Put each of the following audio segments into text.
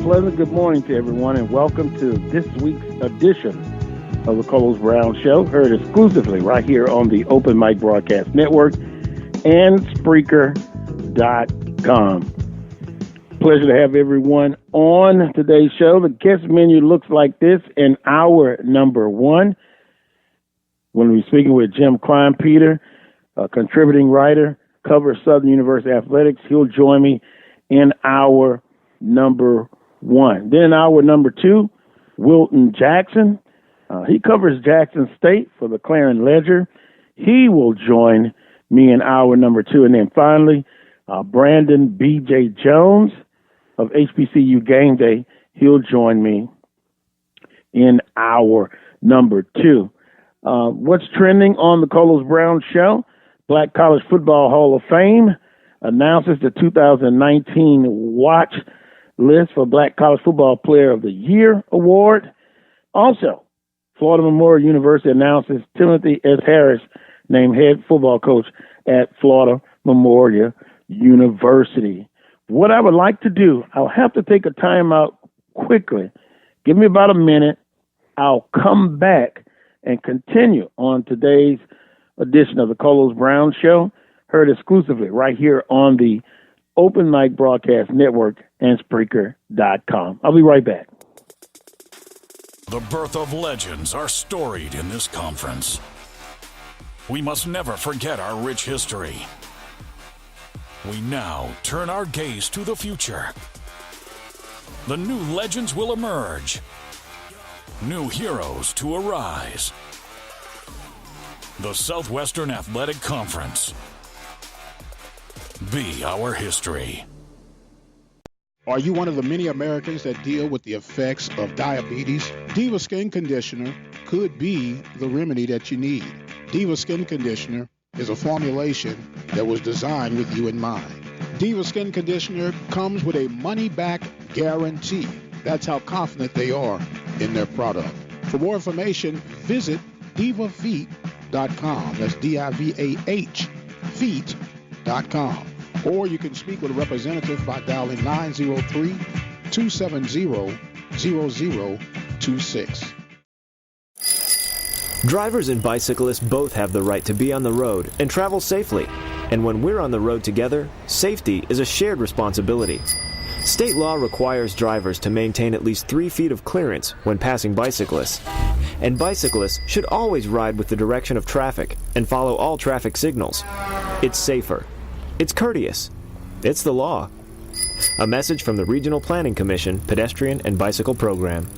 pleasant good morning to everyone, and welcome to this week's edition of the Carlos Brown Show, heard exclusively right here on the Open Mic Broadcast Network and Spreaker.com. Pleasure to have everyone on today's show. The guest menu looks like this in hour number one. When we're speaking with Jim Kleinpeter, a contributing writer, covers Southern University Athletics. He'll join me in hour number one. Then in hour number two, Wilton Jackson. He covers Jackson State for the Clarion Ledger. He will join me in hour number two. And then finally, Brandon B.J. Jones of HBCU Game Day. He'll join me in hour number two. What's trending on the Carlos Brown Show? Black College Football Hall of Fame announces the 2019 watch list for Black College Football Player of the Year award. Also, Florida Memorial University announces Timothy S. Harris named head football coach at Florida Memorial University. What I would like to do, I'll have to take a time out quickly. Give me about a minute. I'll come back and continue on today's edition of the Carlos Brown Show, heard exclusively right here on the Open Mic Broadcast Network and Spreaker.com. I'll be right back. The birth of legends are storied in this conference. We must never forget our rich history. We now turn our gaze to the future. The new legends will emerge. New heroes to arise. The Southwestern Athletic Conference. Be our history. Are you one of the many Americans that deal with the effects of diabetes? Diva Skin Conditioner could be the remedy that you need. Diva Skin Conditioner is a formulation that was designed with you in mind. Diva Skin Conditioner comes with a money-back guarantee. That's how confident they are in their product. For more information, visit divafeet.com. That's D-I-V-A-H, feet.com. Or you can speak with a representative by dialing 903-270-0026. Drivers and bicyclists both have the right to be on the road and travel safely. And when we're on the road together, safety is a shared responsibility. State law requires drivers to maintain at least 3 feet of clearance when passing bicyclists. And bicyclists should always ride with the direction of traffic and follow all traffic signals. It's safer. It's courteous. It's the law. A message from the Regional Planning Commission Pedestrian and Bicycle Program.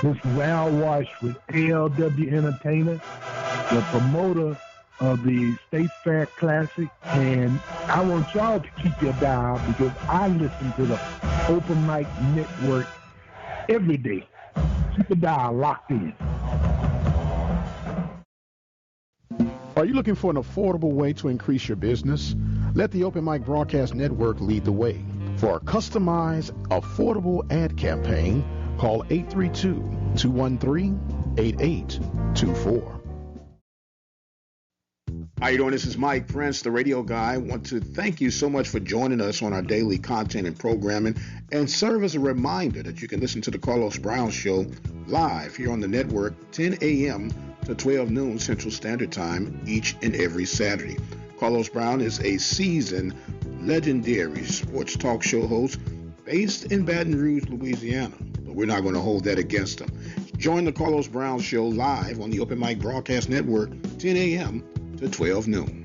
This is Al Wash with ALW Entertainment, the promoter of the State Fair Classic, and I want y'all to keep your dial because I listen to the Open Mic Network every day. Keep the dial locked in. Are you looking for an affordable way to increase your business? Let the Open Mic Broadcast Network lead the way. For a customized, affordable ad campaign, call 832-213-8824. How you doing? This is Mike Prince, the radio guy. I want to thank you so much for joining us on our daily content and programming, and serve as a reminder that you can listen to the Carlos Brown Show live here on the network 10 a.m. to 12 noon Central Standard Time each and every Saturday. Carlos Brown is a seasoned, legendary sports talk show host based in Baton Rouge, Louisiana, but we're not going to hold that against him. Join the Carlos Brown Show live on the Open Mic Broadcast Network 10 a.m. to 12 noon.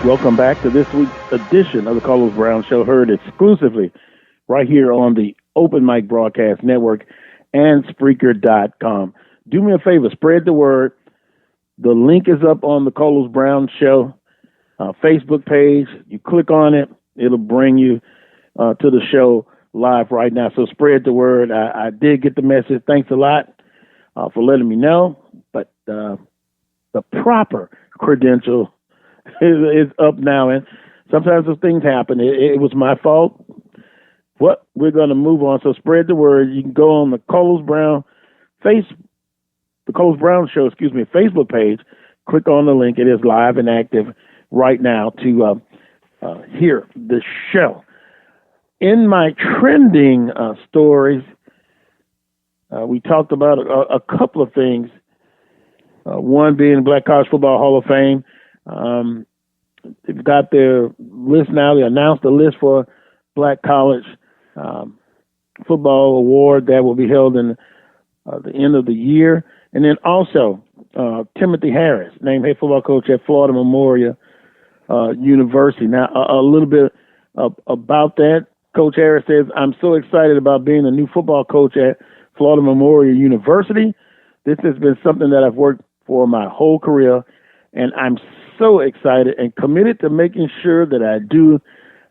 Welcome back to this week's edition of the Carlos Brown Show, heard exclusively right here on the Open Mic Broadcast Network and Spreaker.com. Do me a favor, spread the word. The link is up on the Carlos Brown Show Facebook page. You click on it, it'll bring you to the show live right now. So spread the word. I did get the message. Thanks a lot for letting me know. But the proper credential is up now. And sometimes those things happen. It was my fault. What we're going to move on. So spread the word. You can go on the Carlos Brown Show, Facebook page. Click on the link. It is live and active right now to hear the show. In my trending stories, we talked about a couple of things. One being Black College Football Hall of Fame. They've got their list now. They announced the list for Black College Football Award that will be held in the end of the year. And then also Timothy Harris, named head football coach at Florida Memorial University. Now, a little bit about that. Coach Harris says, "I'm so excited about being the new football coach at Florida Memorial University. This has been something that I've worked for my whole career, and I'm so excited and committed to making sure that I do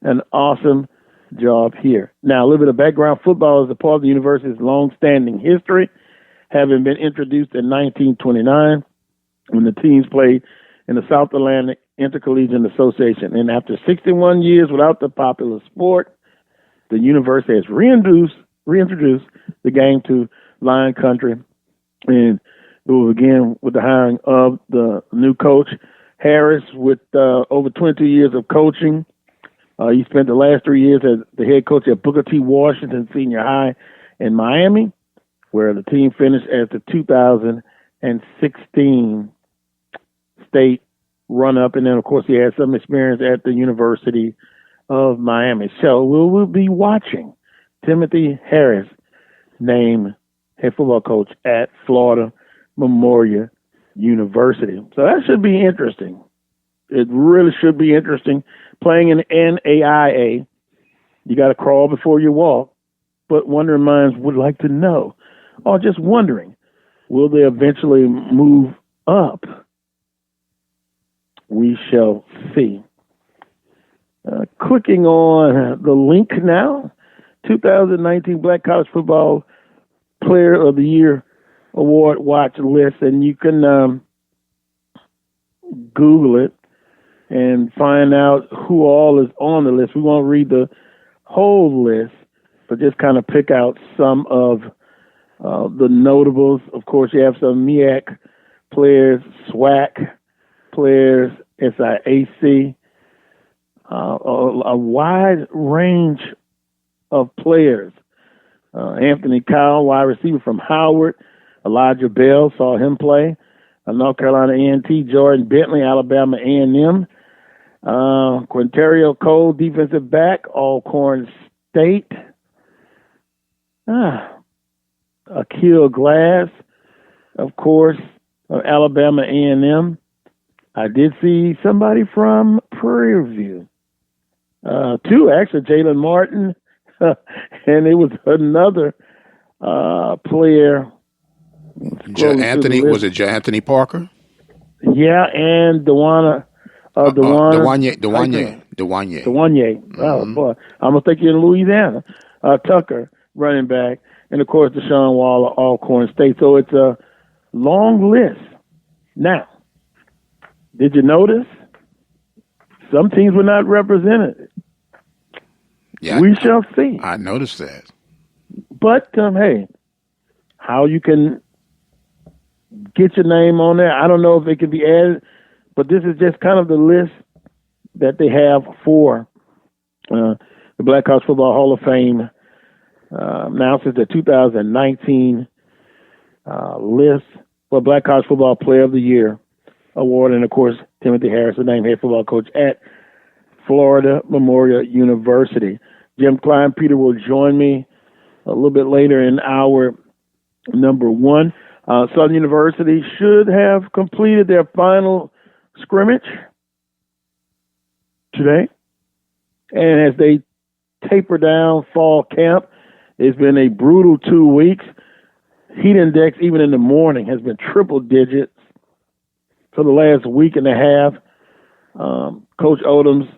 an awesome job here." Now, a little bit of background. Football is a part of the university's long-standing history, having been introduced in 1929 when the teams played in the South Atlantic Intercollegiate Association. And after 61 years without the popular sport, the university has reintroduced the game to Lion Country. And it will begin with the hiring of the new coach, Harris, with over 22 years of coaching. He spent the last 3 years as the head coach at Booker T. Washington Senior High in Miami, where the team finished as the 2016 state run-up. And then, of course, he had some experience at the University of Miami. So we'll be watching Timothy Harris named head football coach at Florida Memorial University. So that should be interesting. It really should be interesting. Playing in NAIA, you got to crawl before you walk. But wondering minds would like to know, or just wondering, will they eventually move up? We shall see. Clicking on the link now, 2019 Black College Football Player of the Year Award watch list, and you can Google it and find out who all is on the list. We won't read the whole list, but just kind of pick out some of the notables. Of course, you have some MEAC players, SWAC players, SIAC, a wide range of players. Anthony Kyle, wide receiver from Howard. Elijah Bell, saw him play. North Carolina A&T. Jordan Bentley, Alabama A&M. Quinterio Cole, defensive back, Alcorn State. Akil Glass, of course, Alabama A&M. I did see somebody from Prairie View. Two, actually, Jalen Martin, and it was another player. Anthony, was it Anthony Parker? Yeah, and Dewanye. Oh, boy. I'm going to think you're in Louisiana. Tucker, running back. And, of course, Deshaun Waller, Alcorn State. So it's a long list. Now, did you notice? Some teams were not represented. Yeah, we shall see. I noticed that. But, hey, how you can get your name on there, I don't know if it can be added, but this is just kind of the list that they have for the Black College Football Hall of Fame. Now since the 2019 list for Black College Football Player of the Year award, and of course Timothy Harris, the named head football coach at Florida Memorial University. Jim Kleinpeter will join me a little bit later in hour number one. Southern University should have completed their final scrimmage today. And as they taper down fall camp, it's been a brutal 2 weeks. Heat index, even in the morning, has been triple digits for the last week and a half. Coach Odoms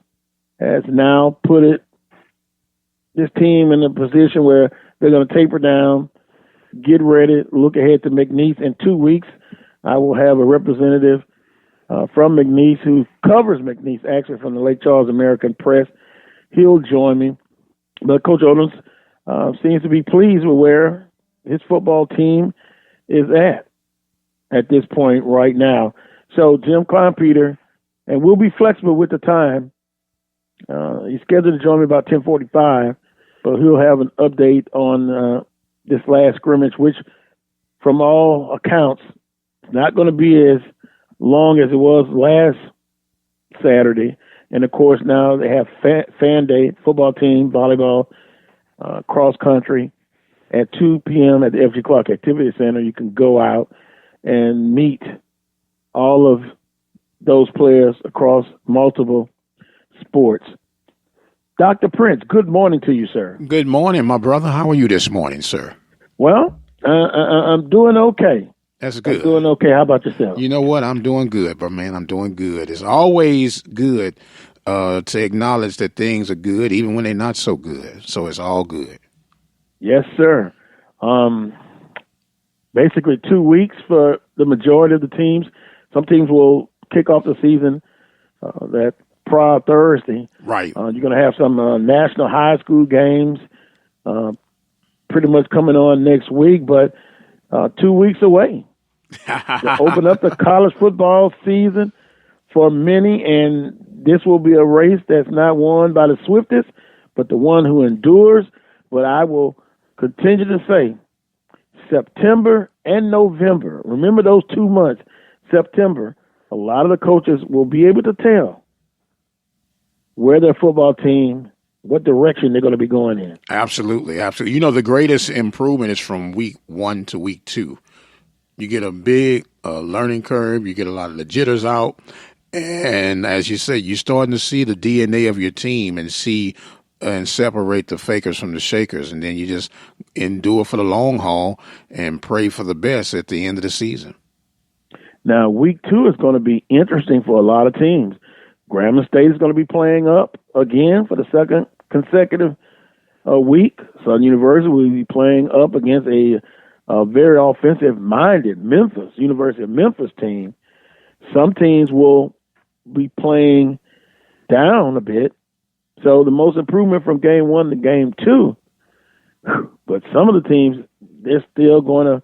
has now put this team in a position where they're going to taper down, get ready, look ahead to McNeese. In 2 weeks, I will have a representative from McNeese, who covers McNeese, actually, from the Lake Charles American Press. He'll join me. But Coach Odoms seems to be pleased with where his football team is at this point right now. So Jim Kleinpeter, and we'll be flexible with the time. He's scheduled to join me about 10:45, but he'll have an update on this last scrimmage, which, from all accounts, is not going to be as long as it was last Saturday. And, of course, now they have fan day, football team, volleyball, cross country at 2 p.m. at the FG Clark Activity Center. You can go out and meet all of those players across multiple sports. Dr. Prince, good morning to you, sir. Good morning, my brother. How are you this morning, sir? Well, I'm doing okay. That's good. I'm doing okay. How about yourself? You know what? I'm doing good, but man, I'm doing good. It's always good to acknowledge that things are good, even when they're not so good. So it's all good. Yes, sir. Basically 2 weeks for the majority of the teams. Some teams will kick off the season that prior Thursday. Right. You're going to have some national high school games pretty much coming on next week, but 2 weeks away to open up the college football season for many, and this will be a race that's not won by the swiftest, but the one who endures. But I will continue to say September and November, remember those 2 months, September, a lot of the coaches will be able to tell where their football team, what direction they're going to be going in. Absolutely, absolutely. You know, the greatest improvement is from week 1 to week 2. You get a big learning curve. You get a lot of the jitters out. And as you say, you're starting to see the DNA of your team and see and separate the fakers from the shakers. And then you just endure for the long haul and pray for the best at the end of the season. Now, week 2 is going to be interesting for a lot of teams. Grambling State is going to be playing up again for the second consecutive week. Southern University will be playing up against a very offensive-minded University of Memphis team. Some teams will be playing down a bit. So the most improvement from game 1 to game 2. But some of the teams, they're still going to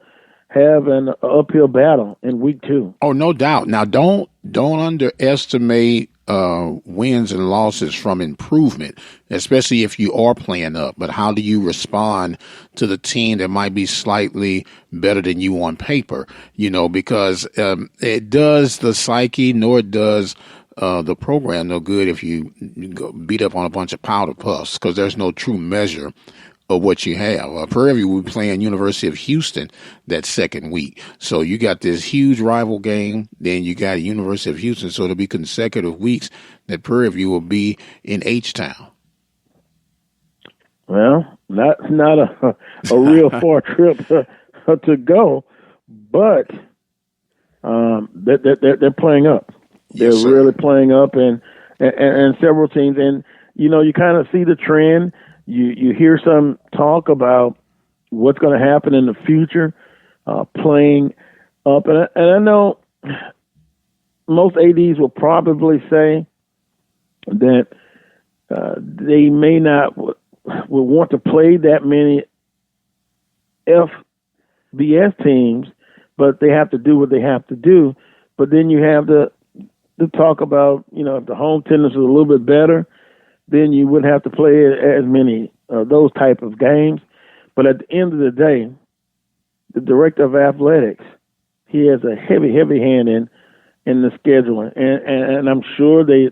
have an uphill battle in week 2. Oh, no doubt. Now, don't underestimate wins and losses from improvement, especially if you are playing up. But how do you respond to the team that might be slightly better than you on paper? You know, because it does the psyche, nor it does the program no good if you go beat up on a bunch of powder puffs, because there's no true measure of what you have. Prairie View will be playing University of Houston that second week. So you got this huge rival game, then you got University of Houston. So it'll be consecutive weeks that Prairie View will be in H-Town. Well, that's not a real far trip to go, but they're playing up. They're really playing up, and several teams. And, you know, you kind of see the trend. You hear some talk about what's going to happen in the future, playing up. And I know most ADs will probably say that they may not will want to play that many FBS teams, but they have to do what they have to do. But then you have the talk about, you know, if the home attendance is a little bit better, then you wouldn't have to play as many those type of games. But at the end of the day, the director of athletics, he has a heavy hand in the scheduling, and I'm sure they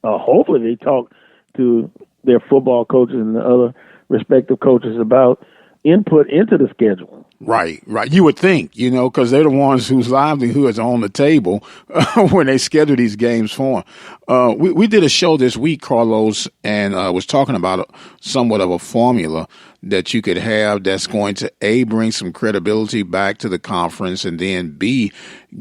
hopefully they talk to their football coaches and the other respective coaches about input into the schedule. Right. You would think, you know, because they're the ones whose livelihoods are on the table when they schedule these games for them. We did a show this week, Carlos, and was talking about somewhat of a formula that you could have that's going to, A, bring some credibility back to the conference, and then, B,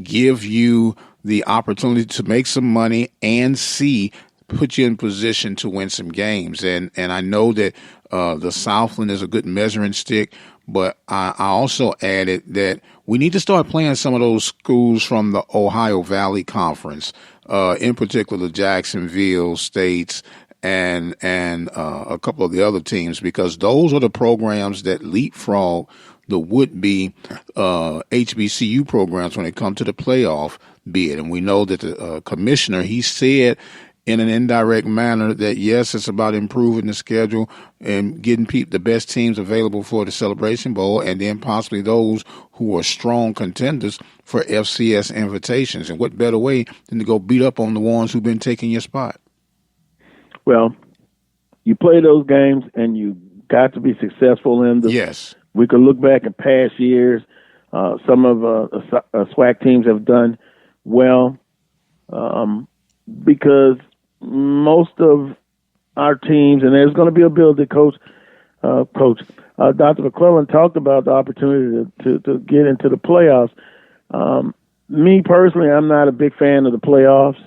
give you the opportunity to make some money, and C, put you in position to win some games. And I know that the Southland is a good measuring stick, But I also added that we need to start playing some of those schools from the Ohio Valley Conference, in particular Jacksonville States and a couple of the other teams, because those are the programs that leapfrog the would-be HBCU programs when it comes to the playoff bid. And we know that the commissioner, he said in an indirect manner that, yes, it's about improving the schedule and getting the best teams available for the Celebration Bowl, and then possibly those who are strong contenders for FCS invitations. And what better way than to go beat up on the ones who've been taking your spot? Well, you play those games, and you got to be successful in them. Yes. We could look back at past years. Some of SWAC teams have done well because most of our teams, and there's going to be a bill that Dr. McClellan talked about the opportunity to get into the playoffs. Me personally, I'm not a big fan of the playoffs,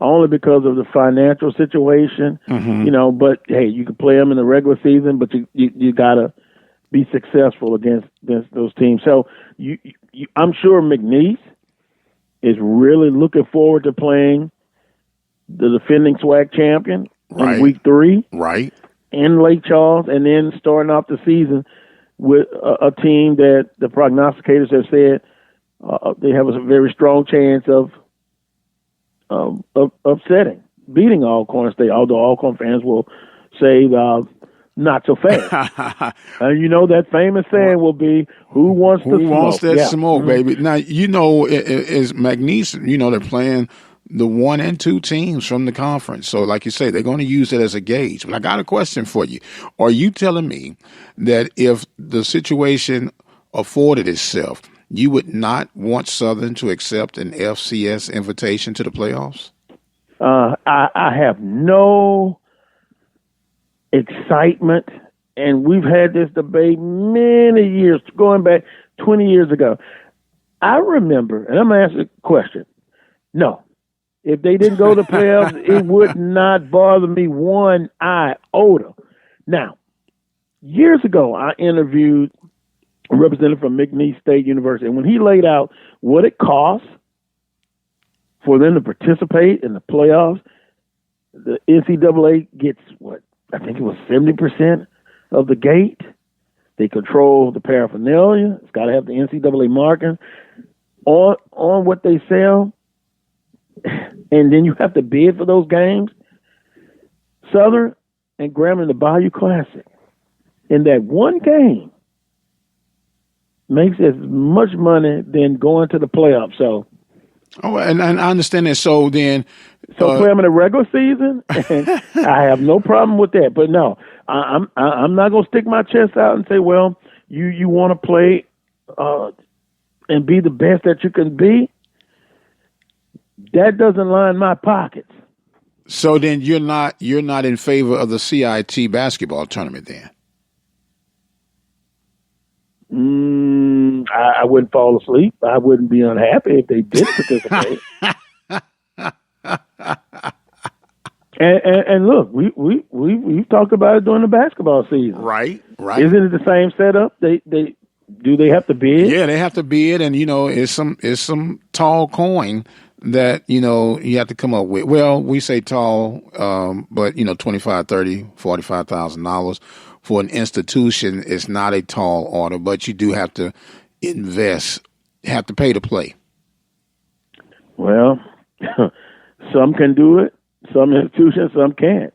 only because of the financial situation. Mm-hmm. But hey, you can play them in the regular season, but you gotta be successful against those teams. So I'm sure McNeese is really looking forward to playing the defending SWAC champion in week 3, right, in Lake Charles, and then starting off the season with a team that the prognosticators have said they have a very strong chance of upsetting, beating Alcorn State. Although Alcorn fans will say not so fast. And that famous saying will be, "Who wants the smoke?" Who wants that smoke, mm-hmm. baby? Now is McNeese. They're playing the 1 and 2 teams from the conference. So like you say, they're going to use it as a gauge. But I got a question for you. Are you telling me that if the situation afforded itself, you would not want Southern to accept an FCS invitation to the playoffs? I have no excitement, and we've had this debate many years, going back 20 years ago. I remember, and I'm going to ask a question. No. If they didn't go to the playoffs, it would not bother me one iota. Now, years ago, I interviewed a representative from McNeese State University, and when he laid out what it costs for them to participate in the playoffs, the NCAA gets I think it was 70% of the gate. They control the paraphernalia. It's got to have the NCAA marking on what they sell. And then you have to bid for those games. Southern and Grambling, the Bayou Classic, in that one game, makes as much money than going to the playoffs. So, and I understand that. So then, play them in the regular season, and I have no problem with that. But no, I'm not gonna stick my chest out and say, well, you want to play and be the best that you can be. That doesn't line my pockets. So then you're not in favor of the CIT basketball tournament then? I wouldn't fall asleep. I wouldn't be unhappy if they did participate. and look, we've talked about it during the basketball season. Right. Isn't it the same setup? They have to bid? Yeah, they have to bid, and it's some tall coin that you have to come up with. Well, we say tall, but $25,000, $30,000, $45,000 for an institution is not a tall order, but you do have to invest, have to pay to play. Well, some can do it, some institutions, some can't.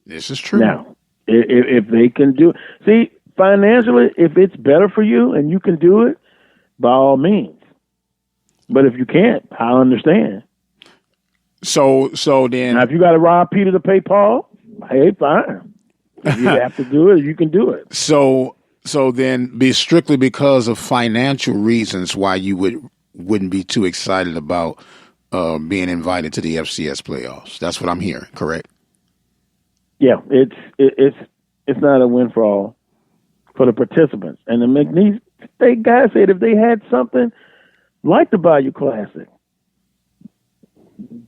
This is true. Now, if they can do it, see, financially, if it's better for you and you can do it, by all means. But if you can't, I understand. So then, now, if you got to rob Peter to pay Paul, hey, fine. If you have to do it, you can do it. So then, be strictly because of financial reasons why you wouldn't be too excited about being invited to the FCS playoffs. That's what I'm hearing. Correct? Yeah, it's not a win for all for the participants. And the McNeese State guys said if they had something like the Bayou Classic,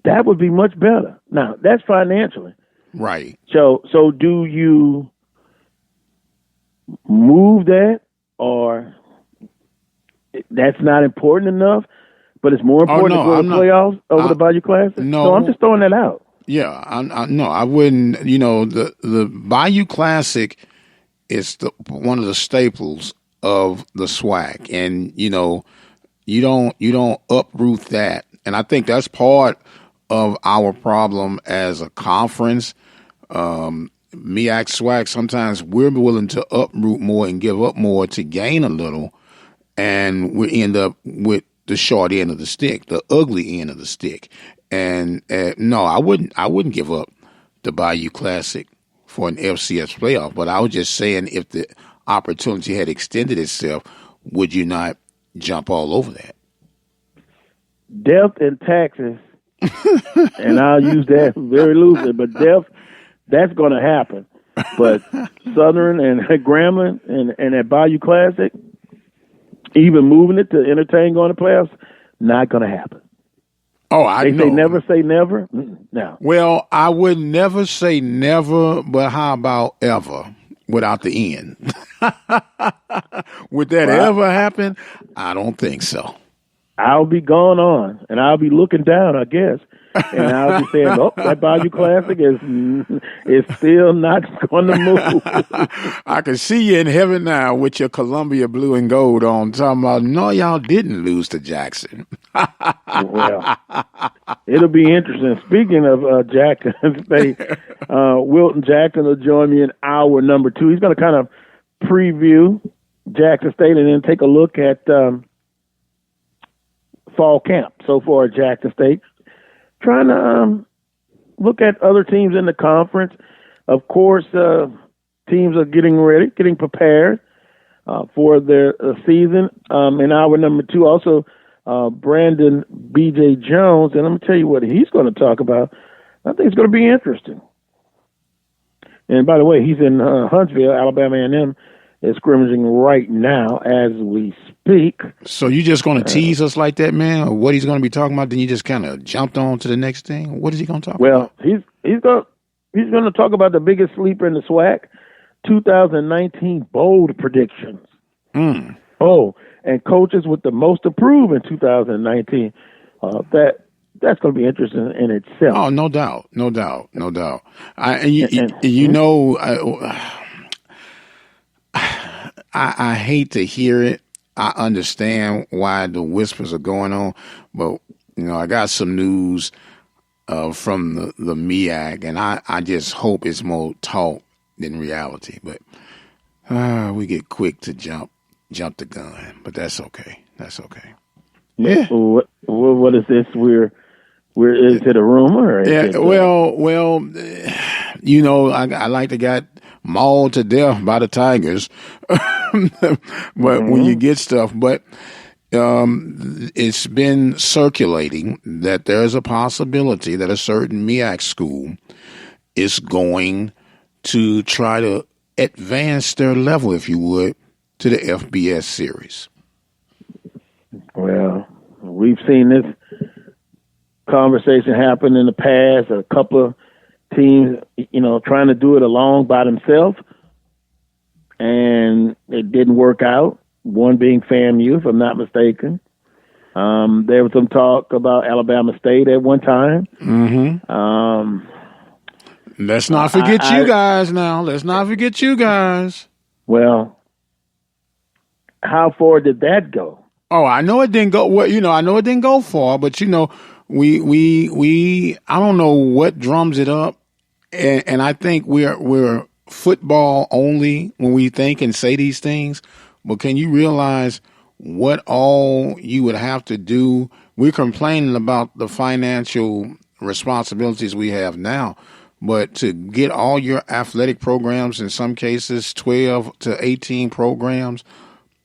that would be much better. Now, that's financially. Right. So do you move that or that's not important enough, but it's more important to go to the playoffs over the Bayou Classic? No, I'm just throwing that out. Yeah, I wouldn't. You know, the Bayou Classic is one of the staples of the SWAC, and you know, you don't uproot that, and I think that's part of our problem as a conference. MEAC SWAC, sometimes we're willing to uproot more and give up more to gain a little, and we end up with the short end of the stick, the ugly end of the stick. And no, I wouldn't give up the Bayou Classic for an FCS playoff. But I was just saying, if the opportunity had extended itself, would you not jump all over that? Depth and taxes, and I'll use that very loosely, but depth, that's going to happen. But Southern and Grambling and that Bayou Classic, even moving it to entertain going to playoffs, not going to happen. Oh, I know. They say never say never. No. Well, I would never say never, but how about ever without the end? Would that ever happen? I don't think so. I'll be going on, and I'll be looking down, I guess, and I'll be saying, "Oh, that Bayou Classic is still not going to move." I can see you in heaven now with your Columbia blue and gold on, talking about, no, y'all didn't lose to Jackson. Well, it'll be interesting. Speaking of Jackson State, Wilton Jackson will join me in hour number 2. He's going to kind of preview Jackson State and then take a look at fall camp so far at Jackson State, trying to look at other teams in the conference. Of course, teams are getting ready, getting prepared for their season. In hour number 2, also Brandon B.J. Jones, and I'm going to tell you what he's going to talk about. I think it's going to be interesting. And by the way, he's in Huntsville, Alabama A&M, is scrimmaging right now as we speak. So you just going to tease us like that, man, or what he's going to be talking about? Then you just kind of jumped on to the next thing. What is he going to talk about? Well, he's going to talk about the biggest sleeper in the SWAC, 2019 bold predictions. Oh, and coaches with the most approved in 2019. That's going to be interesting in itself. Oh, no doubt. I hate to hear it. I understand why the whispers are going on, but I got some news from the MEAC, and I just hope it's more talk than reality. But we get quick to jump the gun, but that's okay. Yeah. What is this? We're into the rumor. Yeah. Well. I like to get mauled to death by the Tigers, but when you get stuff, but it's been circulating that there's a possibility that a certain MEAC school is going to try to advance their level, if you would, to the FBS series. Well, we've seen this conversation happen in the past. A couple of teams, trying to do it along by themselves, and it didn't work out. One being FAMU, if I'm not mistaken. There was some talk about Alabama State at one time. Let's not forget you guys now. Let's not forget you guys. Well, how far did that go? Oh, I know it didn't go. Well, I know it didn't go far, but we I don't know what drums it up, and I think we're football only when we think and say these things. But can you realize what all you would have to do? We're complaining about the financial responsibilities we have now, but to get all your athletic programs, in some cases 12 to 18 programs,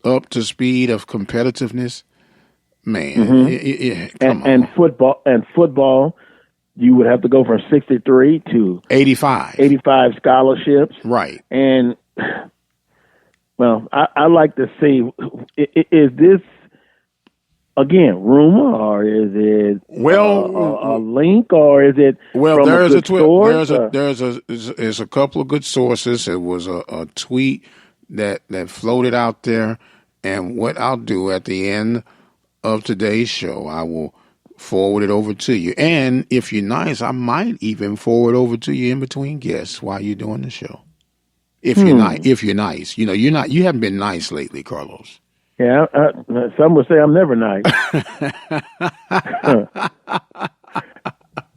up to speed of competitiveness, man. Come on. Football, you would have to go from 63 to 85 scholarships. Right. And, well, I like to see, is this, again, rumor, or is it a link, or is it from there's a couple of good sources. It was a tweet that floated out there. And what I'll do at the end of today's show, I will forward it over to you. And if you're nice, I might even forward over to you in between guests while you're doing the show. If you're nice, you know, you haven't been nice lately, Carlos. Yeah, some would say I'm never nice.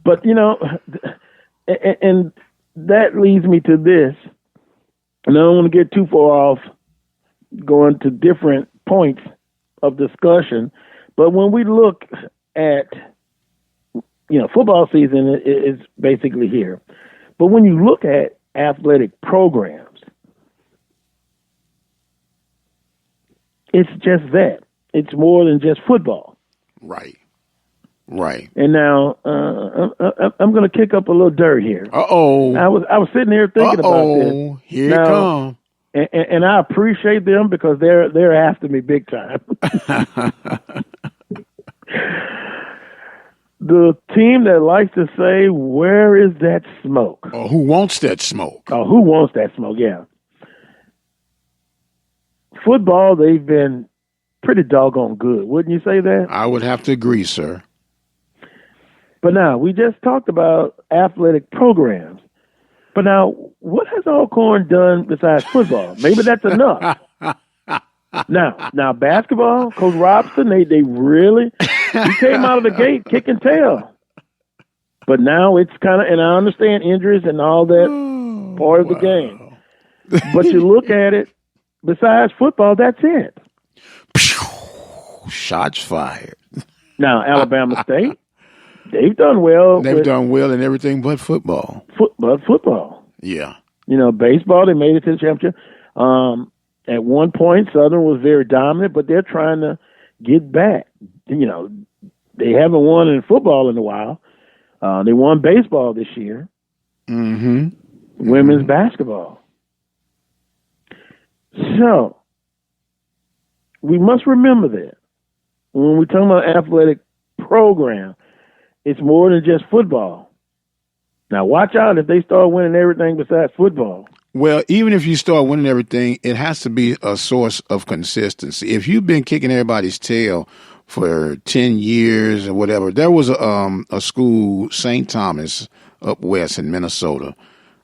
But, you know, and that leads me to this, and I don't want to get too far off going to different points of discussion, but when we look at, you know, football season is basically here. But when you look at athletic programs, it's just that. It's more than just football. Right. And now I'm going to kick up a little dirt here. Uh-oh. I was sitting here thinking about this. Here it comes. And I appreciate them because they're after me big time. The team that likes to say, "Where is that smoke?" Oh, who wants that smoke? Oh, who wants that smoke? Yeah. Football, they've been pretty doggone good. Wouldn't you say that? I would have to agree, sir. But now, we just talked about athletic programs. But now, what has Alcorn done besides football? Maybe that's enough. Now, basketball, Coach Robson, they really, he came out of the gate kicking tail. But now it's kind of, and I understand injuries and all that part of the game. But you look at it, besides football, that's it. Shots fired. Now, Alabama State, they've done well. They've done well in everything but football. Football. Yeah. You know, baseball, they made it to the championship. At one point, Southern was very dominant, but they're trying to get back. You know, they haven't won in football in a while. They won baseball this year. Mm-hmm. Women's basketball. So, we must remember that when we talk about athletic program, it's more than just football. Now, watch out if they start winning everything besides football. Well, even if you start winning everything, it has to be a source of consistency. If you've been kicking everybody's tail for 10 years or whatever, there was a school, St. Thomas, up west in Minnesota.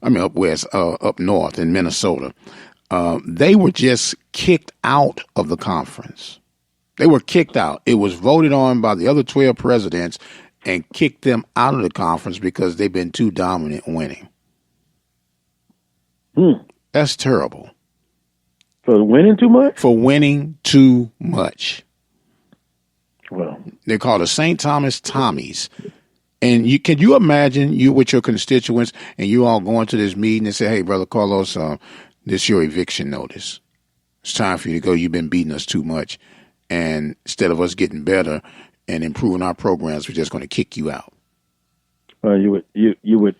Up north in Minnesota. They were just kicked out of the conference. They were kicked out. It was voted on by the other 12 presidents and kicked them out of the conference because they've been too dominant winning. That's terrible. For winning too much? For winning too much. Well, they're called the St. Thomas Tommies. And can you imagine you with your constituents and you all going to this meeting and say, "Hey, Brother Carlos, this is your eviction notice. It's time for you to go. You've been beating us too much. And instead of us getting better and improving our programs, we're just going to kick you out." Well, you would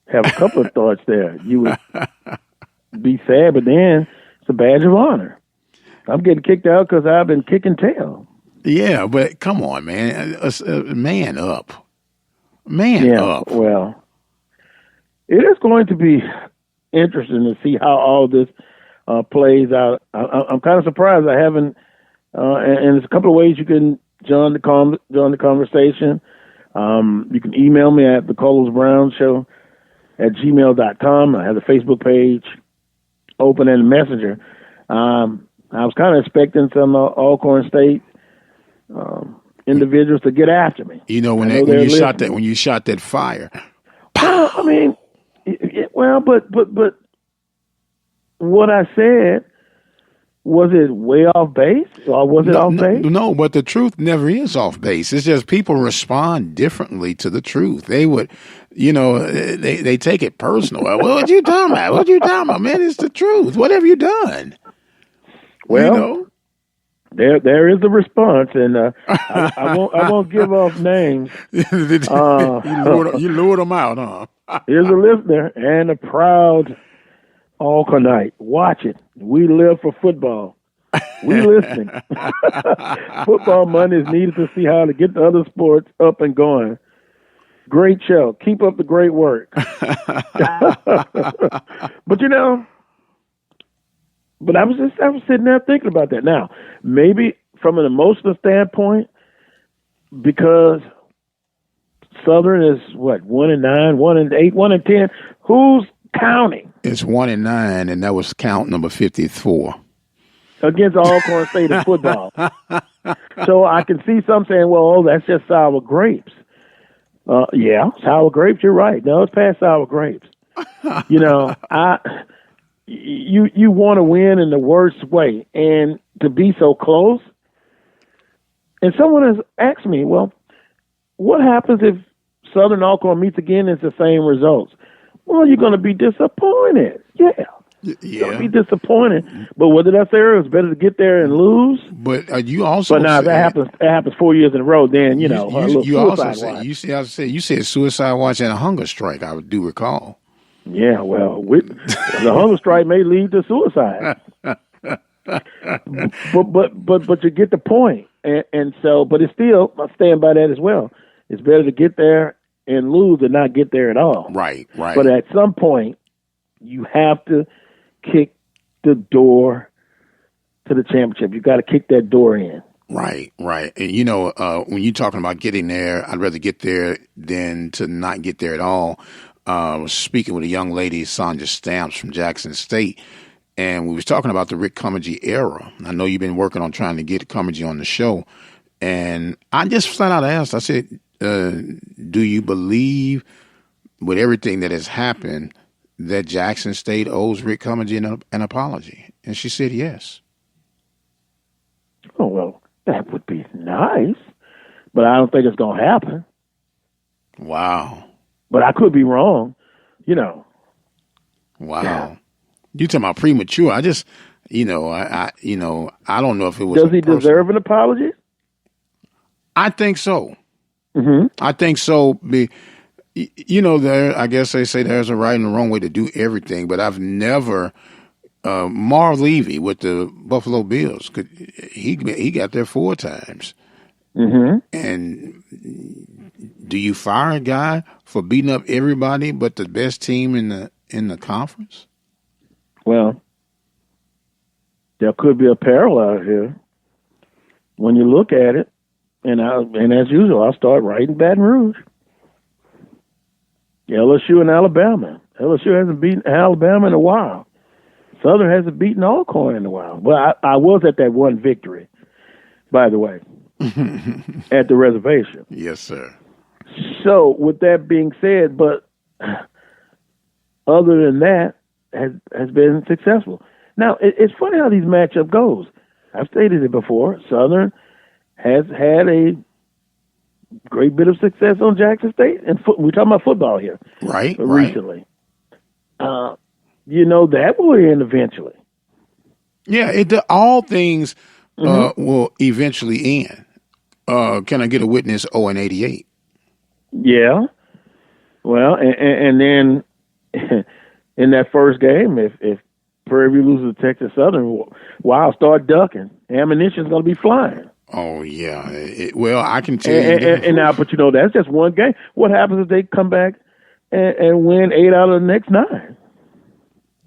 have a couple of thoughts there. You would be sad, but then it's a badge of honor. I'm getting kicked out because I've been kicking tail. Yeah, but come on, man. Man up. Man up. Well, it is going to be interesting to see how all this plays out. I'm kind of surprised I haven't, and there's a couple of ways you can join the conversation. You can email me at thecarlosbrownshow@gmail.com. I have the Facebook page open and the messenger. I was kind of expecting some Alcorn State individuals to get after me. You know, when you shot that fire. Well, I mean, but what I said, was it way off base or was it off base? No, but the truth never is off base. It's just people respond differently to the truth. They would, they take it personal. What you talking about? What you talking about, man? It's the truth. What have you done? Well, there is a response, and I won't give off names. You lured them out, huh? Here's a listener and a proud Alcornite. Watch it. We live for football. We listening. Football money is needed to see how to get the other sports up and going. Great show. Keep up the great work. But But I was sitting there thinking about that. Now, maybe from an emotional standpoint, because Southern is what, 1-9, 1-8, 1-10. Who's counting? It's 1-9, and that was count number 54 against Alcorn State in football. So I can see some saying, "Well, that's just sour grapes." Yeah, sour grapes. You're right. No, it's past sour grapes. You know, you want to win in the worst way, and to be so close. And someone has asked me, well, what happens if Southern Alcorn meets again and it's the same results? Well, you're going to be disappointed. Yeah. You're going to be disappointed. But what did I say earlier? It's better to get there and lose. But you also But now that happens 4 years in a row, then, you also said, you said suicide watch and a hunger strike, I do recall. Yeah, well, the hunger strike may lead to suicide. but you get the point. And so, but it's still, I stand by that as well. It's better to get there and lose than not get there at all. Right. But at some point, you have to kick the door to the championship. You got to kick that door in. Right. And, when you're talking about getting there, I'd rather get there than to not get there at all. I was speaking with a young lady, Sonja Stamps from Jackson State, and we was talking about the Rick Cummings era. I know you've been working on trying to get Cummings on the show. And I just flat out asked, I said, do you believe with everything that has happened that Jackson State owes Rick Cummings an apology? And she said yes. Oh, well, that would be nice, but I don't think it's going to happen. Wow. But I could be wrong, Wow. Yeah. You talking about premature. I just, I don't know if it was. Does he deserve an apology? I think so. Mm-hmm. I think so. I guess they say there's a right and a wrong way to do everything, but I've never. Marv Levy with the Buffalo Bills, he got there 4 times. Mm-hmm. And do you fire a guy for beating up everybody but the best team in the conference? Well, there could be a parallel here when you look at it, and as usual, I'll start right in Baton Rouge. LSU and Alabama. LSU hasn't beaten Alabama in a while. Southern hasn't beaten Alcorn in a while. Well, I was at that one victory, by the way, at the reservation. Yes, sir. So, with that being said, but other than that, has been successful. Now, it's funny how these matchup goes. I've stated it before. Southern has had a great bit of success on Jackson State, and we're talking about football here, right? Recently, that will end eventually. Yeah, all things will eventually end. Can I get a witness? 0-88. Yeah. Well, and then in that first game, if Prairie View loses to Texas Southern, wow, start ducking. Ammunition's going to be flying. Oh, yeah. I can tell you. And now, but that's just one game. What happens if they come back and win 8 out of the next 9?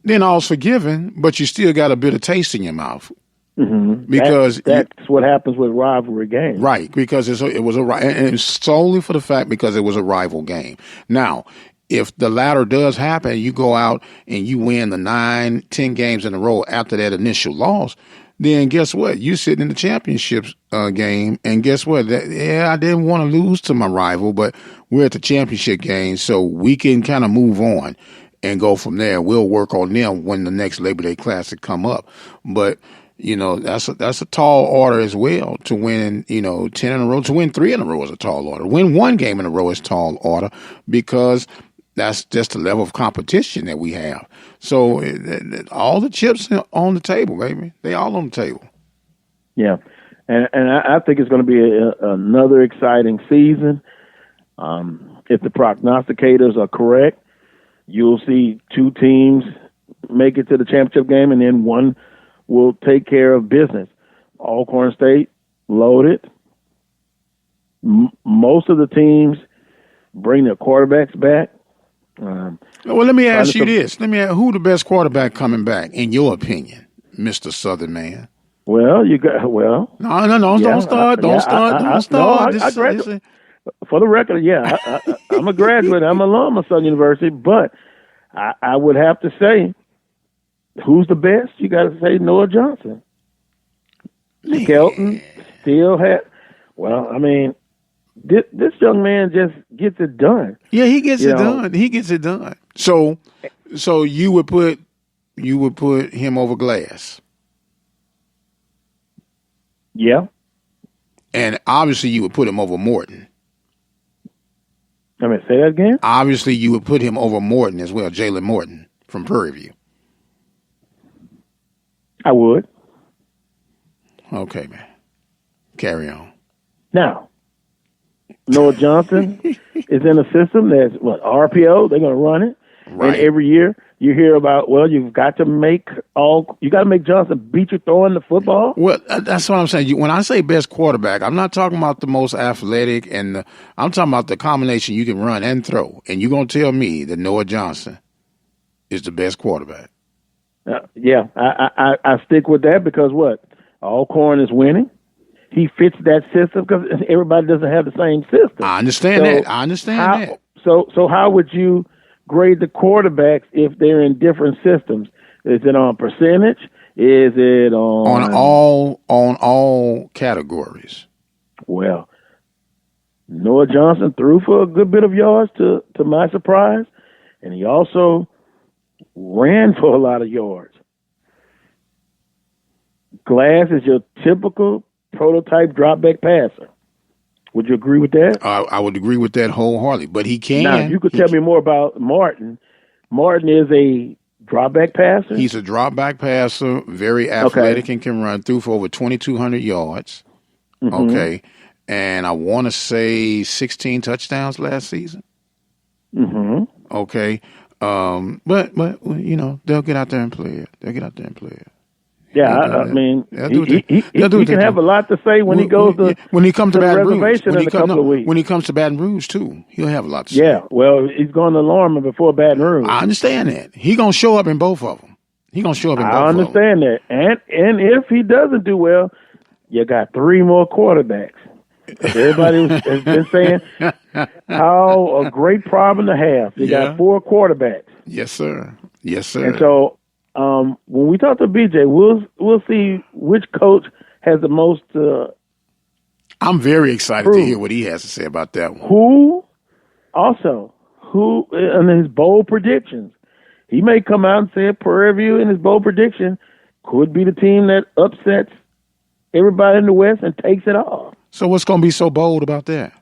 Then all's forgiven, but you still got a bit of taste in your mouth. Mm-hmm. Because that's what happens with rivalry games. Right, because it was and solely for the fact because it was a rival game. Now, if the latter does happen, you go out and you win the 9-10 games in a row after that initial loss, then guess what? You're sitting in the championship game, and guess what? I didn't want to lose to my rival, but we're at the championship game, so we can kind of move on and go from there. We'll work on them when the next Labor Day Classic come up. But that's a tall order as well to win, 10 in a row. To win 3 in a row is a tall order. Win 1 game in a row is tall order because that's just the level of competition that we have. So all the chips on the table, baby. They all on the table. Yeah. And I think it's going to be another exciting season. If the prognosticators are correct, you'll see 2 teams make it to the championship game, and then one will take care of business. Alcorn State loaded. Most of the teams bring their quarterbacks back. Well, let me ask you this. Who the best quarterback coming back, in your opinion? Mr. Southern man. Well, you got No, yeah, don't start. Don't start. For the record, yeah, I'm a graduate. I'm an alum of Southern University, but I would have to say, who's the best? You got to say Noah Johnson. Skelton still had. Well, I mean, this young man just gets it done. Yeah, he gets it done. He gets it done. So you would put him over Glass. Yeah. And obviously you would put him over Morton. I mean, say that again? Obviously you would put him over Morton as well, Jalen Morton from Prairie View. I would. Okay, man. Carry on. Now, Noah Johnson is in a system that's, RPO, they're going to run it. Right. And every year you hear about, you've got to make Johnson beat you throwing the football. Well, that's what I'm saying. When I say best quarterback, I'm not talking about the most athletic, I'm talking about the combination you can run and throw. And you're going to tell me that Noah Johnson is the best quarterback. Yeah, I stick with that because Alcorn is winning. He fits that system because everybody doesn't have the same system. I understand that. So how would you grade the quarterbacks if they're in different systems? Is it on percentage? Is it on all categories? Well, Noah Johnson threw for a good bit of yards to my surprise, and he also ran for a lot of yards. Glass is your typical prototype drop-back passer. Would you agree with that? I would agree with that wholeheartedly, but he can. Now, you could tell me more about Martin. Martin is a drop-back passer? He's a drop-back passer, very athletic, and can run through for over 2,200 yards. Mm-hmm. Okay. And I want to say 16 touchdowns last season. Mm-hmm. Okay. But they'll get out there and play it. Yeah, I mean, he can have a lot to say when he goes to Baton Rouge. In a couple of weeks. When he comes to Baton Rouge, too, he'll have a lot to say. Yeah, well, he's going to Lorman before Baton Rouge. I understand that. He's going to show up in both of them. I understand that. And if he doesn't do well, you got 3 more quarterbacks. Everybody has been saying how a great problem to have. You got 4 quarterbacks. Yes, sir. And so when we talk to BJ, we'll see which coach has the most. I'm very excited to hear what he has to say about that one. Who in his bold predictions, he may come out and say Prairie View in his bold prediction could be the team that upsets everybody in the West and takes it off. So what's going to be so bold about that?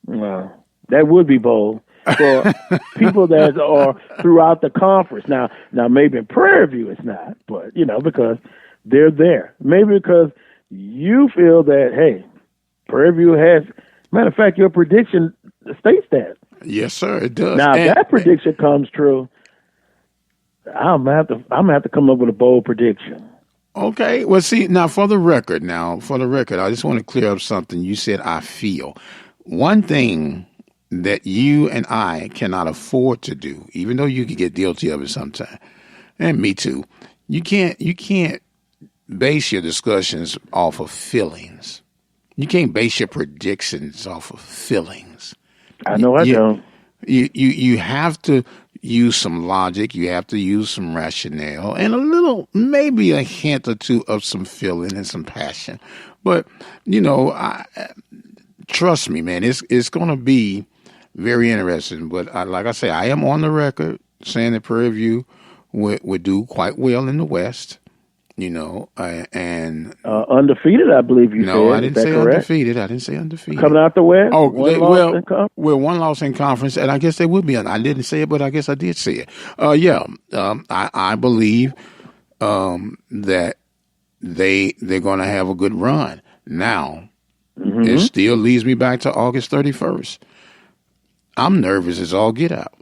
Well, that would be bold for people that are throughout the conference. Now maybe in Prairie View it's not, but because they're there. Maybe because you feel that, hey, Prairie View has. Matter of fact, your prediction states that. Yes, sir, it does. Now, if that prediction comes true, I'm gonna have to come up with a bold prediction. Okay. Well, see, for the record, I just want to clear up something. You said I feel. One thing that you and I cannot afford to do, even though you could get guilty of it sometime, and me too, you can't base your discussions off of feelings. You can't base your predictions off of feelings. I know I don't. You have to use some logic. You have to use some rationale and maybe a hint or two of some feeling and some passion. But, trust me, man, it's going to be very interesting. But like I say, I am on the record saying that Prairie View would do quite well in the West. And undefeated, I believe you said. No, I didn't say correct? Undefeated. I didn't say undefeated. Coming out the West? Oh, one loss in conference, and I guess they would be. I didn't say it, but I guess I did say it. I believe that they're going to have a good run. Now, it still leads me back to August 31st. I'm nervous as all get out.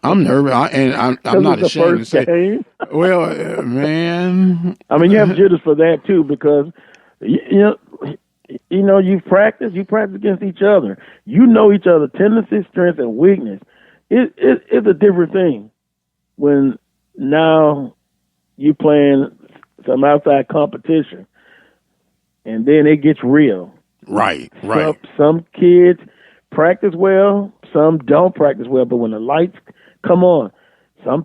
I'm nervous, I'm not ashamed to say. Game. Well, man. I mean, you have jitters for that too, because you've practiced against each other. You know each other's tendencies, strength, and weakness. It's a different thing when now you playing some outside competition, and then it gets real. Right. Some kids practice well, some don't practice well, but when the lights come on, some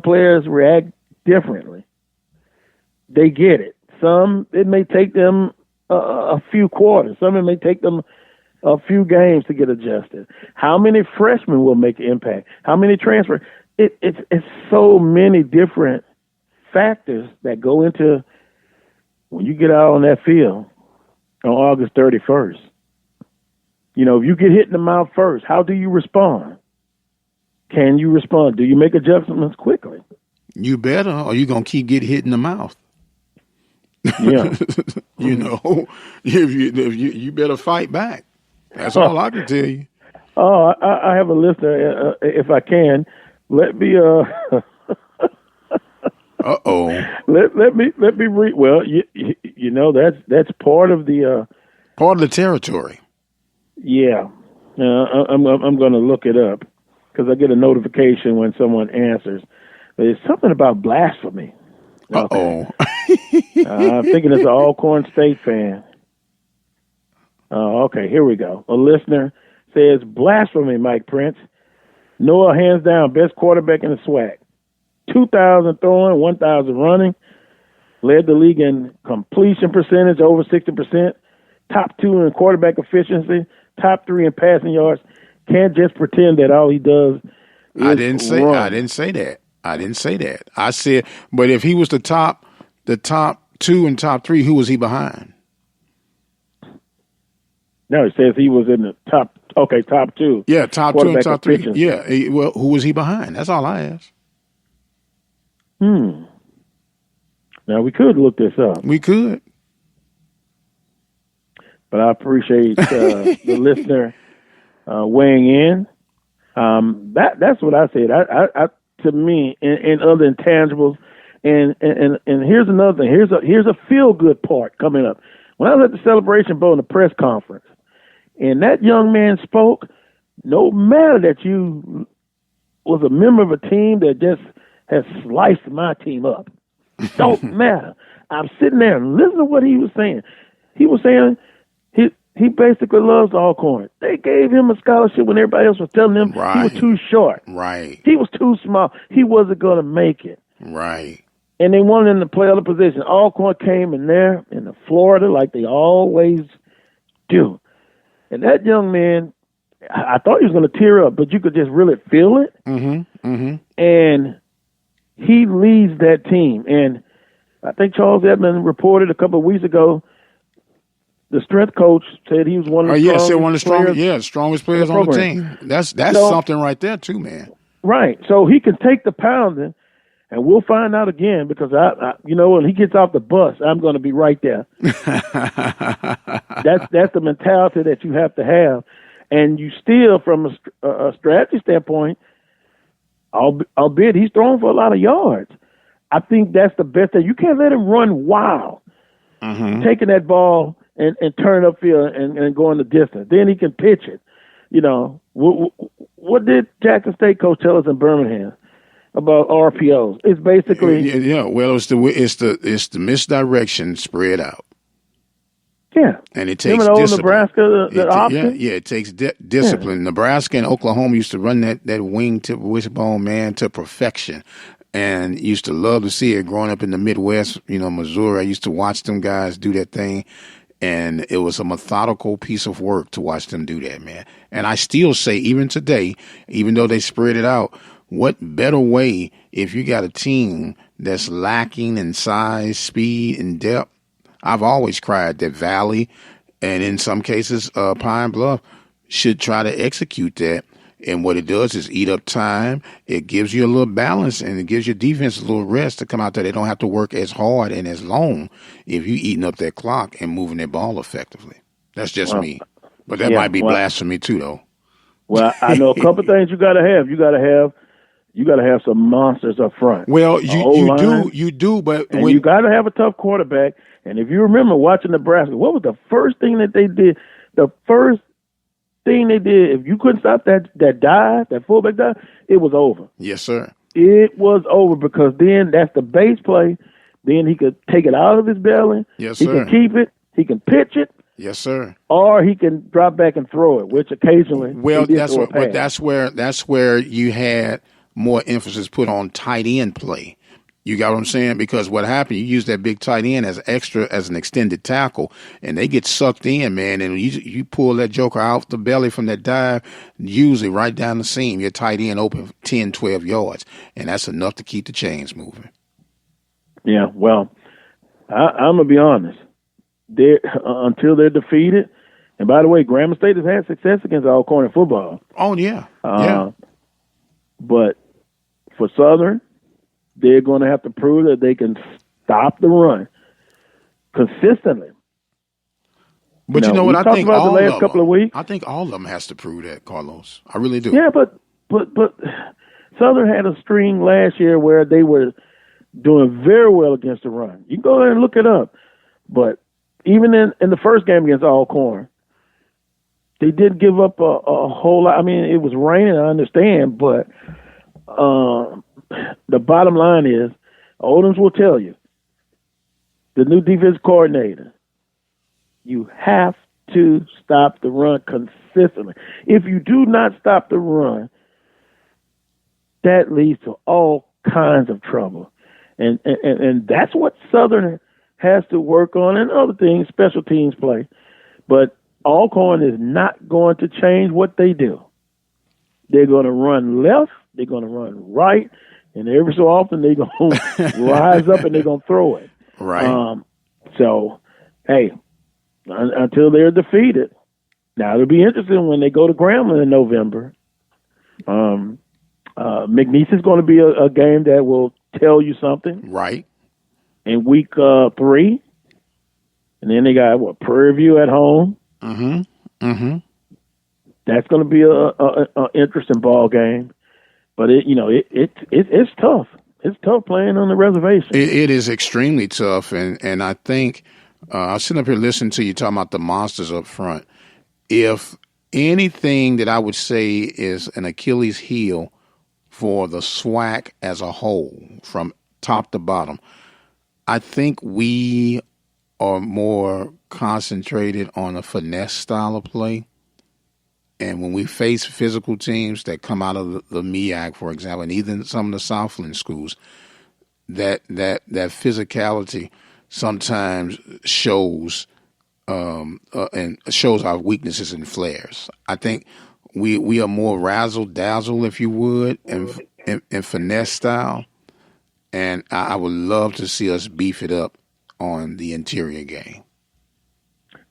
players react differently. They get it. Some, it may take them a few quarters. Some, it may take them a few games to get adjusted. How many freshmen will make an impact? How many transfer? It's so many different factors that go into when you get out on that field on August 31st. You know, if you get hit in the mouth first, how do you respond? Can you respond? Do you make adjustments quickly? You better, or you're going to keep getting hit in the mouth. Yeah. You know, if you better fight back. That's all I can tell you. Oh, I have a listener. If I can, let me. Let me read. Well, you know that's part of the territory. Yeah, I'm going to look it up because I get a notification when someone answers. But it's something about blasphemy. Okay. I'm thinking it's an Alcorn State fan. Okay, here we go. A listener says, blasphemy, Mike Prince. Noah, hands down, best quarterback in the SWAC. 2,000 throwing, 1,000 running. Led the league in completion percentage, over 60%. Top 2 in quarterback efficiency. Top 3 in passing yards. Can't just pretend that all he does is I didn't say that. I said, but if he was the top 2 and top 3, who was he behind? No, it says he was in the top 2. Yeah, top 2 and top 3. Yeah, well, who was he behind? That's all I asked. Now, we could look this up. We could. But I appreciate the listener weighing in. That's what I said. I to me, and other intangibles. And here's another thing. Here's a feel-good part coming up. When I was at the Celebration Bowl in the press conference, and that young man spoke, no matter that you was a member of a team that just has sliced my team up, don't matter. I'm sitting there and listening to what he was saying. He was saying he basically loves Alcorn. They gave him a scholarship when everybody else was telling him he was too short. Right. He was too small. He wasn't going to make it. Right. And they wanted him to play other positions. Alcorn came in there in the Florida like they always do. And that young man, I thought he was going to tear up, but you could just really feel it. Mm-hmm. Mm-hmm. And he leads that team. And I think Charles Edmond reported a couple of weeks ago, the strength coach said he was one of the strongest players on the team. That's something right there too, man. Right. So he can take the pounding. And we'll find out again because I when he gets off the bus, I'm going to be right there. That's the mentality that you have to have, and you still, from a strategy standpoint, albeit he's throwing for a lot of yards. I think that's the best thing. You can't let him run wild, taking that ball and turn upfield and going the distance. Then he can pitch it. You know, what did Jackson State coach tell us in Birmingham about RPOs? It's basically well, it's the misdirection spread out. Yeah, and it takes discipline. Nebraska, it takes discipline. Yeah. Nebraska and Oklahoma used to run that wingtip wishbone man to perfection, and used to love to see it. Growing up in the Midwest, Missouri, I used to watch them guys do that thing, and it was a methodical piece of work to watch them do that, man. And I still say, even today, even though they spread it out, what better way if you got a team that's lacking in size, speed, and depth? I've always cried that Valley, and in some cases Pine Bluff, should try to execute that. And what it does is eat up time. It gives you a little balance, and it gives your defense a little rest to come out there. They don't have to work as hard and as long if you're eating up that clock and moving that ball effectively. That's just me. But that might be blasphemy too, though. Well, I know a couple things you got to have. You got to have some monsters up front. Well, you do, but you got to have a tough quarterback. And if you remember watching Nebraska, what was the first thing that they did? The first thing they did, if you couldn't stop that dive, that fullback dive, it was over. Yes, sir. It was over because then that's the base play. Then he could take it out of his belly. Yes, he sir. can keep it. He can pitch it. Yes, sir. Or he can drop back and throw it, which occasionally that's where you had more emphasis put on tight end play. You got what I'm saying? Because what happened, you use that big tight end as an extended tackle, and they get sucked in, man. And you pull that joker out the belly from that dive, usually right down the seam, your tight end open 10, 12 yards, and that's enough to keep the chains moving. Yeah, well, I'm going to be honest. Until they're defeated, and by the way, Grambling State has had success against Alcorn in football. Oh, yeah. Yeah. But for Southern, they're going to have to prove that they can stop the run consistently. But you know what? I think about all the last couple of weeks. I think all of them has to prove that, Carlos. I really do. Yeah, but Southern had a string last year where they were doing very well against the run. You can go there and look it up. But even in the first game against Alcorn, they did give up a whole lot. I mean, it was raining, I understand, but the bottom line is, Odoms will tell you, the new defense coordinator, you have to stop the run consistently. If you do not stop the run, that leads to all kinds of trouble. And that's what Southern has to work on, and other things, special teams play. But Alcorn is not going to change what they do. They're going to run left, they're going to run right, and every so often they're going to rise up and they're going to throw it. Right. So, hey, until they're defeated. Now, it'll be interesting when they go to Grambling in November. McNeese is going to be a game that will tell you something. Right. In week 3. And then they got, Prairie View at home. Mm-hmm. Mm-hmm. That's going to be a interesting ball game. But, it's tough. It's tough playing on the reservation. It is extremely tough, and I think I was sitting up here listening to you talking about the monsters up front. If anything that I would say is an Achilles heel for the SWAC as a whole, from top to bottom, I think we are more concentrated on a finesse style of play. And when we face physical teams that come out of the MEAC, for example, and even some of the Southland schools, that physicality sometimes shows and shows our weaknesses and flares. I think we are more razzle dazzle, if you would, and finesse style. And I would love to see us beef it up on the interior game.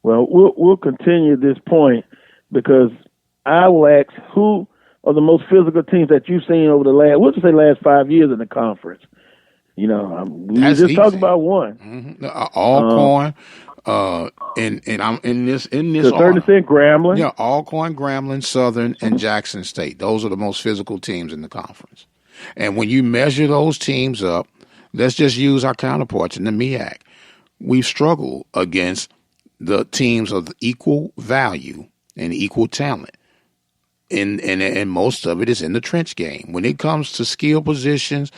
Well, we'll continue this point because I will ask, who are the most physical teams that you've seen over the last 5 years in the conference? We were just talking about one. Mm-hmm. Alcorn, and I'm in this. To a certain extent, Grambling. Yeah, Alcorn, Grambling, Southern, and Jackson State. Those are the most physical teams in the conference. And when you measure those teams up, let's just use our counterparts in the MEAC. We've struggled against the teams of equal value and equal talent. And most of it is in the trench game. When it comes to skill positions,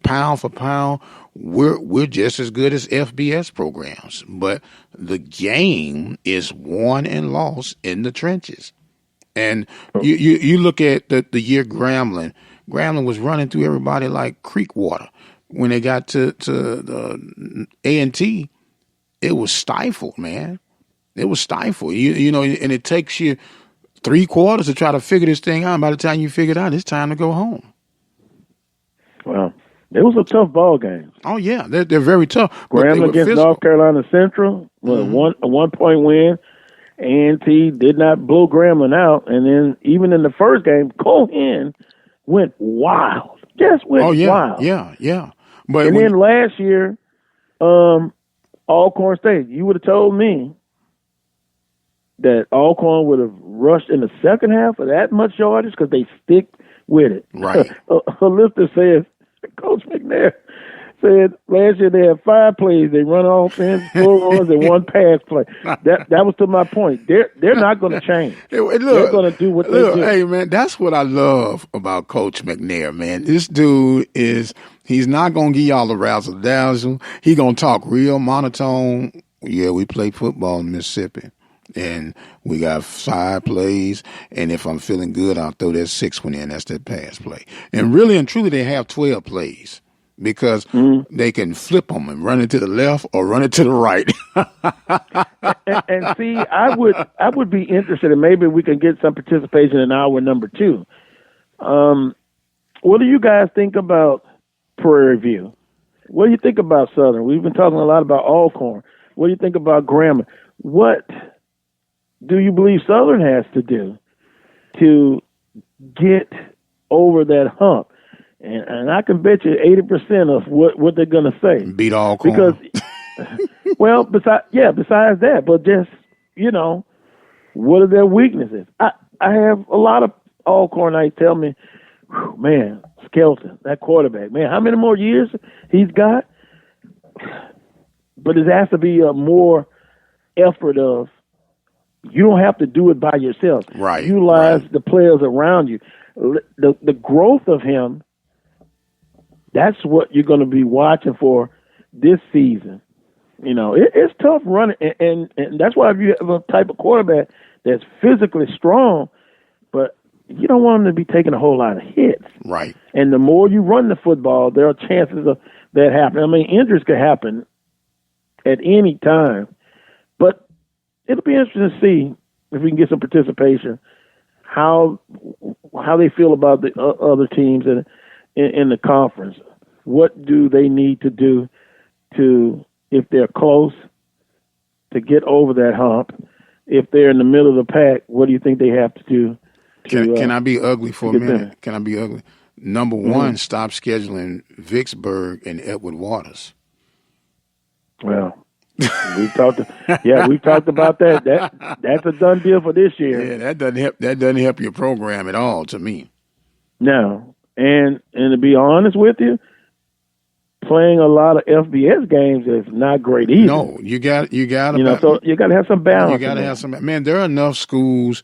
pound for pound, we're just as good as FBS programs. But the game is won and lost in the trenches. And you look at the year Grambling was running through everybody like creek water. When they got to the A&T, it was stifled, man. It was stifled. And it takes you 3 quarters to try to figure this thing out. And by the time you figure it out, it's time to go home. Well, it was a tough ball game. Oh, yeah. They're very tough. Grambling against physical. North Carolina Central was a 1-point win. A&T did not blow Grambling out. And then even in the first game, Cohen went wild. Just went wild. Yeah. And then last year, Alcorn State, you would have told me that Alcorn would have rushed in the second half of that much yardage because they stick with it. Right. A listener says, Coach McNair said last year they had 5 plays. They run offense, 4 runs, and 1 pass play. That was to my point. They're not going to change. Look, they're going to do what they do. Hey, man, that's what I love about Coach McNair, man. This dude he's not going to give y'all the razzle-dazzle. He going to talk real monotone. Yeah, we play football in Mississippi. And we got 5 plays, and if I'm feeling good, I'll throw that 6th one in. That's that pass play. And really and truly, they have 12 plays because they can flip them and run it to the left or run it to the right. and see, I would be interested, and maybe we can get some participation in hour number 2. What do you guys think about Prairie View? What do you think about Southern? We've been talking a lot about Alcorn. What do you think about Grambling? What do you believe Southern has to do to get over that hump? And I can bet you 80% of what they're going to say. Beat Alcorn. Because, well, besides that, but just, what are their weaknesses? I have a lot of Alcornites tell me, man, Skelton, that quarterback, man, how many more years he's got? But it has to be a more effort of, you don't have to do it by yourself. Right. Utilize the players around you. The growth of him, that's what you're going to be watching for this season. It's tough running, and that's why if you have a type of quarterback that's physically strong, but you don't want him to be taking a whole lot of hits. Right. And the more you run the football, there are chances of that happening. I mean, injuries could happen at any time. But it'll be interesting to see if we can get some participation, how they feel about the other teams in the conference. What do they need to do to, if they're close, to get over that hump? If they're in the middle of the pack, what do you think they have to do? Can I be ugly for a minute? Can I be ugly? Number one, stop scheduling Vicksburg and Edward Waters. Well, we've talked about that. That's a done deal for this year. Yeah, that doesn't help your program at all, to me. No, and to be honest with you, playing a lot of FBS games is not great either. No, you got so you got to have some balance. You got to have some. Man, there are enough schools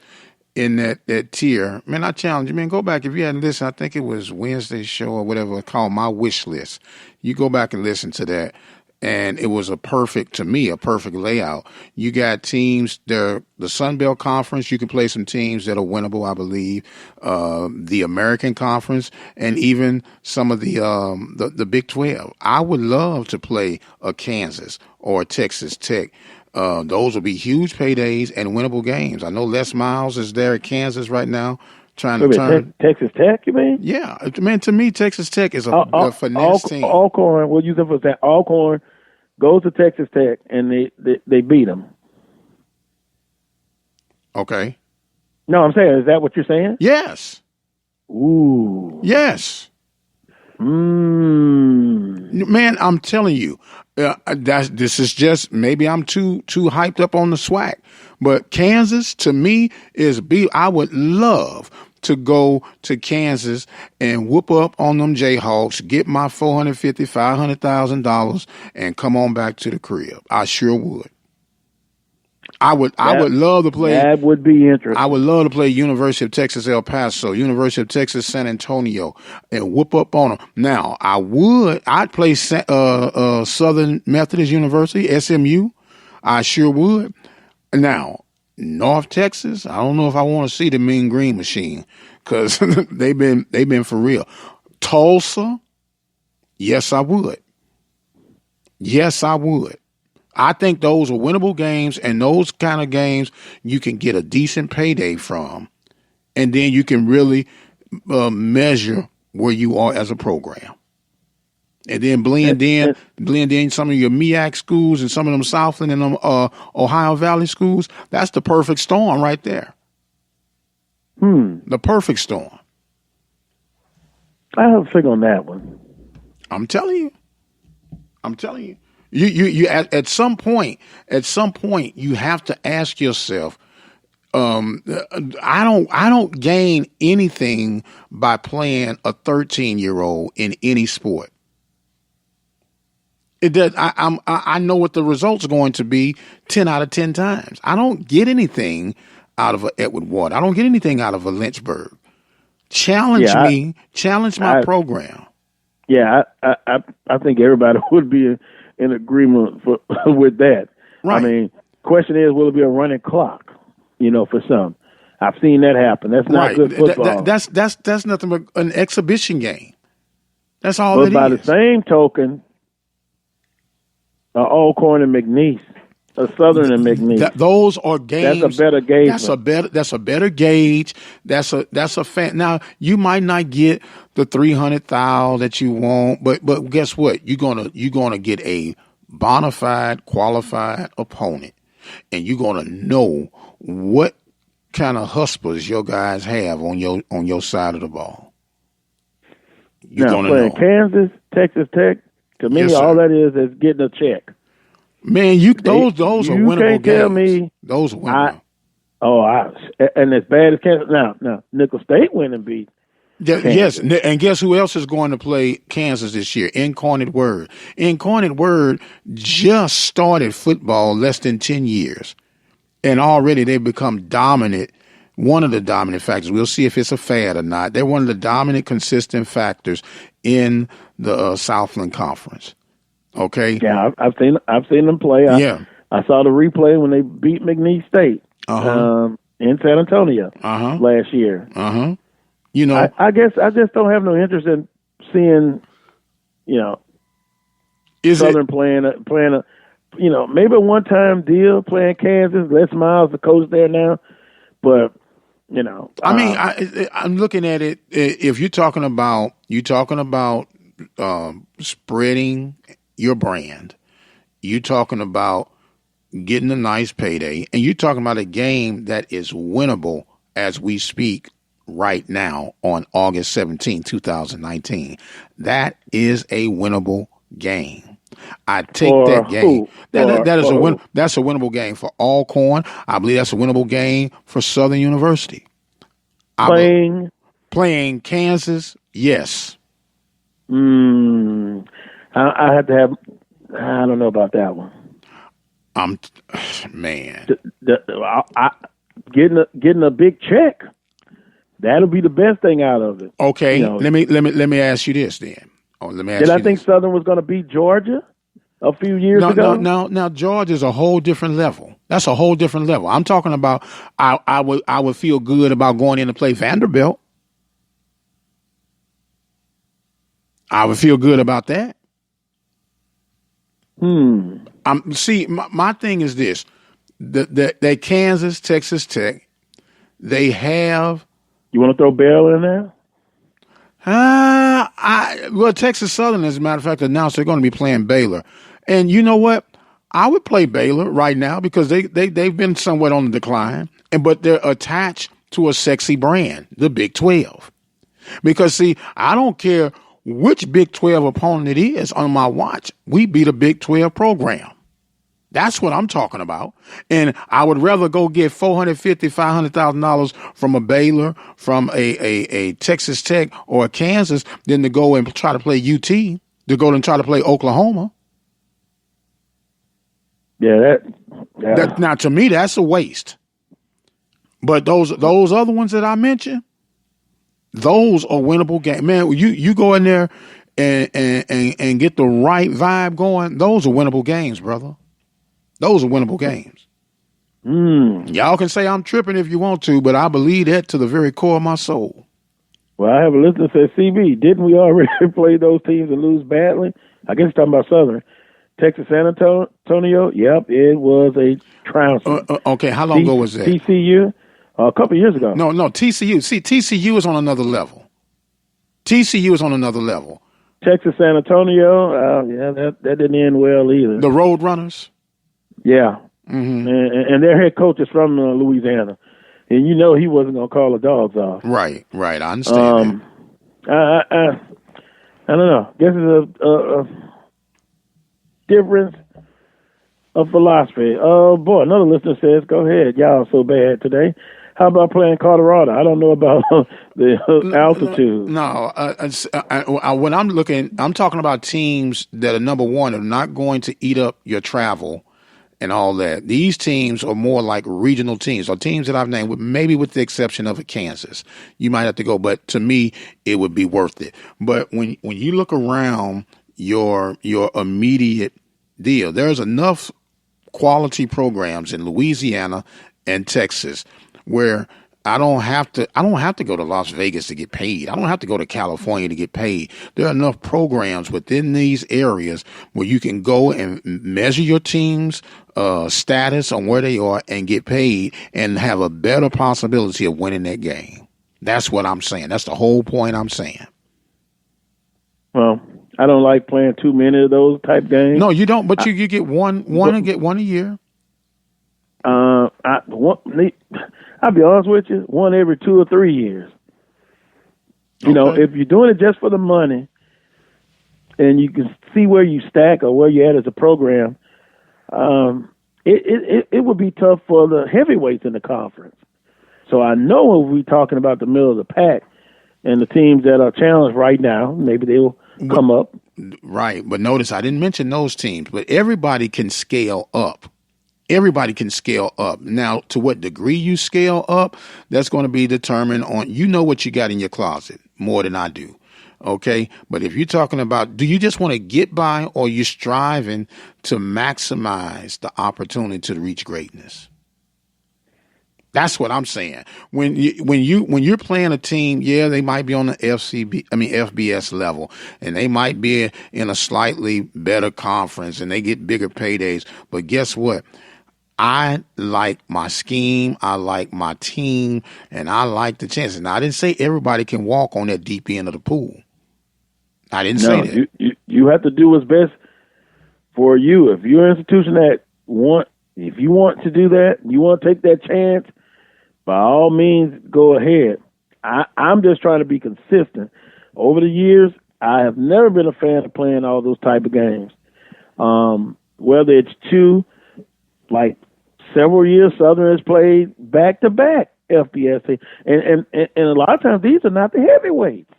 in that tier. Man, I challenge you, man, go back. If you hadn't listened, I think it was Wednesday's show or whatever, called My Wish List. You go back and listen to that. And it was a perfect layout. You got teams there, the Sun Belt Conference, you can play some teams that are winnable, I believe, the American Conference, and even some of the Big 12. I would love to play a Kansas or a Texas Tech. Those will be huge paydays and winnable games. I know Les Miles is there at Kansas right now trying to turn. Texas Tech, you mean? Yeah. Man, to me, Texas Tech is a finesse team. Alcorn, what you said was that Alcorn goes to Texas Tech and they beat them. Okay. No, I'm saying, is that what you're saying? Yes. Ooh. Yes. Man, I'm telling you, this is just, maybe I'm too hyped up on the swag, but Kansas to me is I would love to go to Kansas and whoop up on them Jayhawks, get my $450,000, $500,000, and come on back to the crib. I sure would. I would love to play. That would be interesting. I would love to play University of Texas El Paso, University of Texas San Antonio, and whoop up on them. Now, I'd play Southern Methodist University, SMU. I sure would. Now, North Texas, I don't know if I want to see the Mean Green Machine because they've been for real. Tulsa, yes, I would. Yes, I would. I think those are winnable games, and those kind of games you can get a decent payday from, and then you can really measure where you are as a program. And then blend in some of your MEAC schools and some of them Southland and them Ohio Valley schools. That's the perfect storm right there. The perfect storm. I have a figure on that one. I'm telling you. You at some point you have to ask yourself, I don't gain anything by playing a 13-year-old in any sport. It does. I know what the results are going to be 10 out of 10 times. I don't get anything out of a Edward Ward. I don't get anything out of a Lynchburg. Challenge me. Challenge my program. Yeah, I think everybody would be in agreement with that. Right. I mean, question is, will it be a running clock? For some. I've seen that happen. That's not good football. That's nothing but an exhibition game. That's all it is. But by the same token, Alcorn and McNeese, Southern and McNeese. Those are games. That's a better gauge. That's a better gauge. That's a fan. Now you might not get the 300,000 that you want, but guess what? You're gonna get a bona fide, qualified opponent, and you're gonna know what kind of hustlers your guys have on your side of the ball. You're gonna know. Kansas, Texas Tech. To me, all that is getting a check. Man, those are winnable can't games. Tell me those are winnable. And as bad as Kansas now, Nickel State went and beat. Yes, and guess who else is going to play Kansas this year? Incarnate Word. Incarnate Word just started football less than 10 years, and already they've become dominant. One of the dominant factors. We'll see if it's a fad or not. They're one of the dominant, consistent factors in the Southland Conference. Okay. Yeah, I've seen them play. I saw the replay when they beat McNeese State in San Antonio last year. I guess I just don't have no interest in seeing, Southern playing a maybe a one-time deal playing Kansas. Les Miles, the coach there now, but. I'm looking at it. If you're talking about spreading your brand, you're talking about getting a nice payday, and you're talking about a game that is winnable as we speak right now on August 17, 2019. That is a winnable game. I take that game. That's a winnable game for Alcorn. I believe that's a winnable game for Southern University. Playing Kansas, yes. I have to have. I don't know about that one. Man. Getting a big check. That'll be the best thing out of it. Okay, let me ask you this then. Did I think Southern was going to beat Georgia a few years ago? Now Georgia's a whole different level. That's a whole different level. I'm talking about I would feel good about going in to play Vanderbilt. I would feel good about that. My thing is this: that Kansas, Texas Tech, they have. You want to throw Bell in there? Texas Southern, as a matter of fact, announced they're going to be playing Baylor. And you know what? I would play Baylor right now because they've been somewhat on the decline, but they're attached to a sexy brand, the Big 12. Because, see, I don't care which Big 12 opponent it is on my watch. We beat a Big 12 program. That's what I'm talking about. And I would rather go get $450,000, $500,000 from a Baylor, from a Texas Tech or a Kansas than to go and try to play UT, to go and try to play Oklahoma. Yeah, now to me, that's a waste. But those other ones that I mentioned, those are winnable games. Man, you go in there and get the right vibe going, those are winnable games, brother. Those are winnable games. Y'all can say I'm tripping if you want to, but I believe that to the very core of my soul. Well, I have a listener that says, CB, didn't we already play those teams and lose badly? I guess you're talking about Southern. Texas San Antonio, yep, it was a trouncing. Okay, how long ago was that? TCU, a couple of years ago. No, TCU. See, TCU is on another level. TCU is on another level. Texas San Antonio, that didn't end well either. The Roadrunners? Yeah. Mm-hmm. And their head coach is from Louisiana. And he wasn't going to call the dogs off. Right. I understand that. I don't know. I guess it's a difference of philosophy. Oh, boy, another listener says, go ahead. Y'all so bad today. How about playing Colorado? I don't know about the altitude. No, when I'm talking about teams that are number one are not going to eat up your travel and all that. These teams are more like regional teams, or teams that I've named, maybe with the exception of Kansas. You might have to go, but to me, it would be worth it. But when you look around your immediate deal, there's enough quality programs in Louisiana and Texas where I don't have to go to Las Vegas to get paid. I don't have to go to California to get paid. There are enough programs within these areas where you can go and measure your team's status on where they are and get paid and have a better possibility of winning that game. That's what I'm saying. That's the whole point I'm saying. Well, I don't like playing too many of those type games. No, you don't. But you get one and get one a year. I'll be honest with you, one every 2 or 3 years. You know, if you're doing it just for the money and you can see where you stack or where you're at as a program, it would be tough for the heavyweights in the conference. So I know if we're talking about the middle of the pack and the teams that are challenged right now, maybe they'll come up. Right. But notice I didn't mention those teams, but everybody can scale up. Everybody can scale up. Now, to what degree you scale up, that's going to be determined on, you know what you got in your closet more than I do. Okay. But if you're talking about, do you just want to get by or you're striving to maximize the opportunity to reach greatness? That's what I'm saying. When you're playing a team, yeah, they might be on the FBS level, and they might be in a slightly better conference, and they get bigger paydays. But guess what? I like my scheme, I like my team, and I like the chances. Now, I didn't say everybody can walk on that deep end of the pool. I didn't say that. You have to do what's best for you. If you're an institution if you want to do that, you want to take that chance, by all means, go ahead. I'm just trying to be consistent. Over the years, I have never been a fan of playing all those type of games. Whether it's like several years, Southern has played back-to-back FBS. And a lot of times, these are not the heavyweights.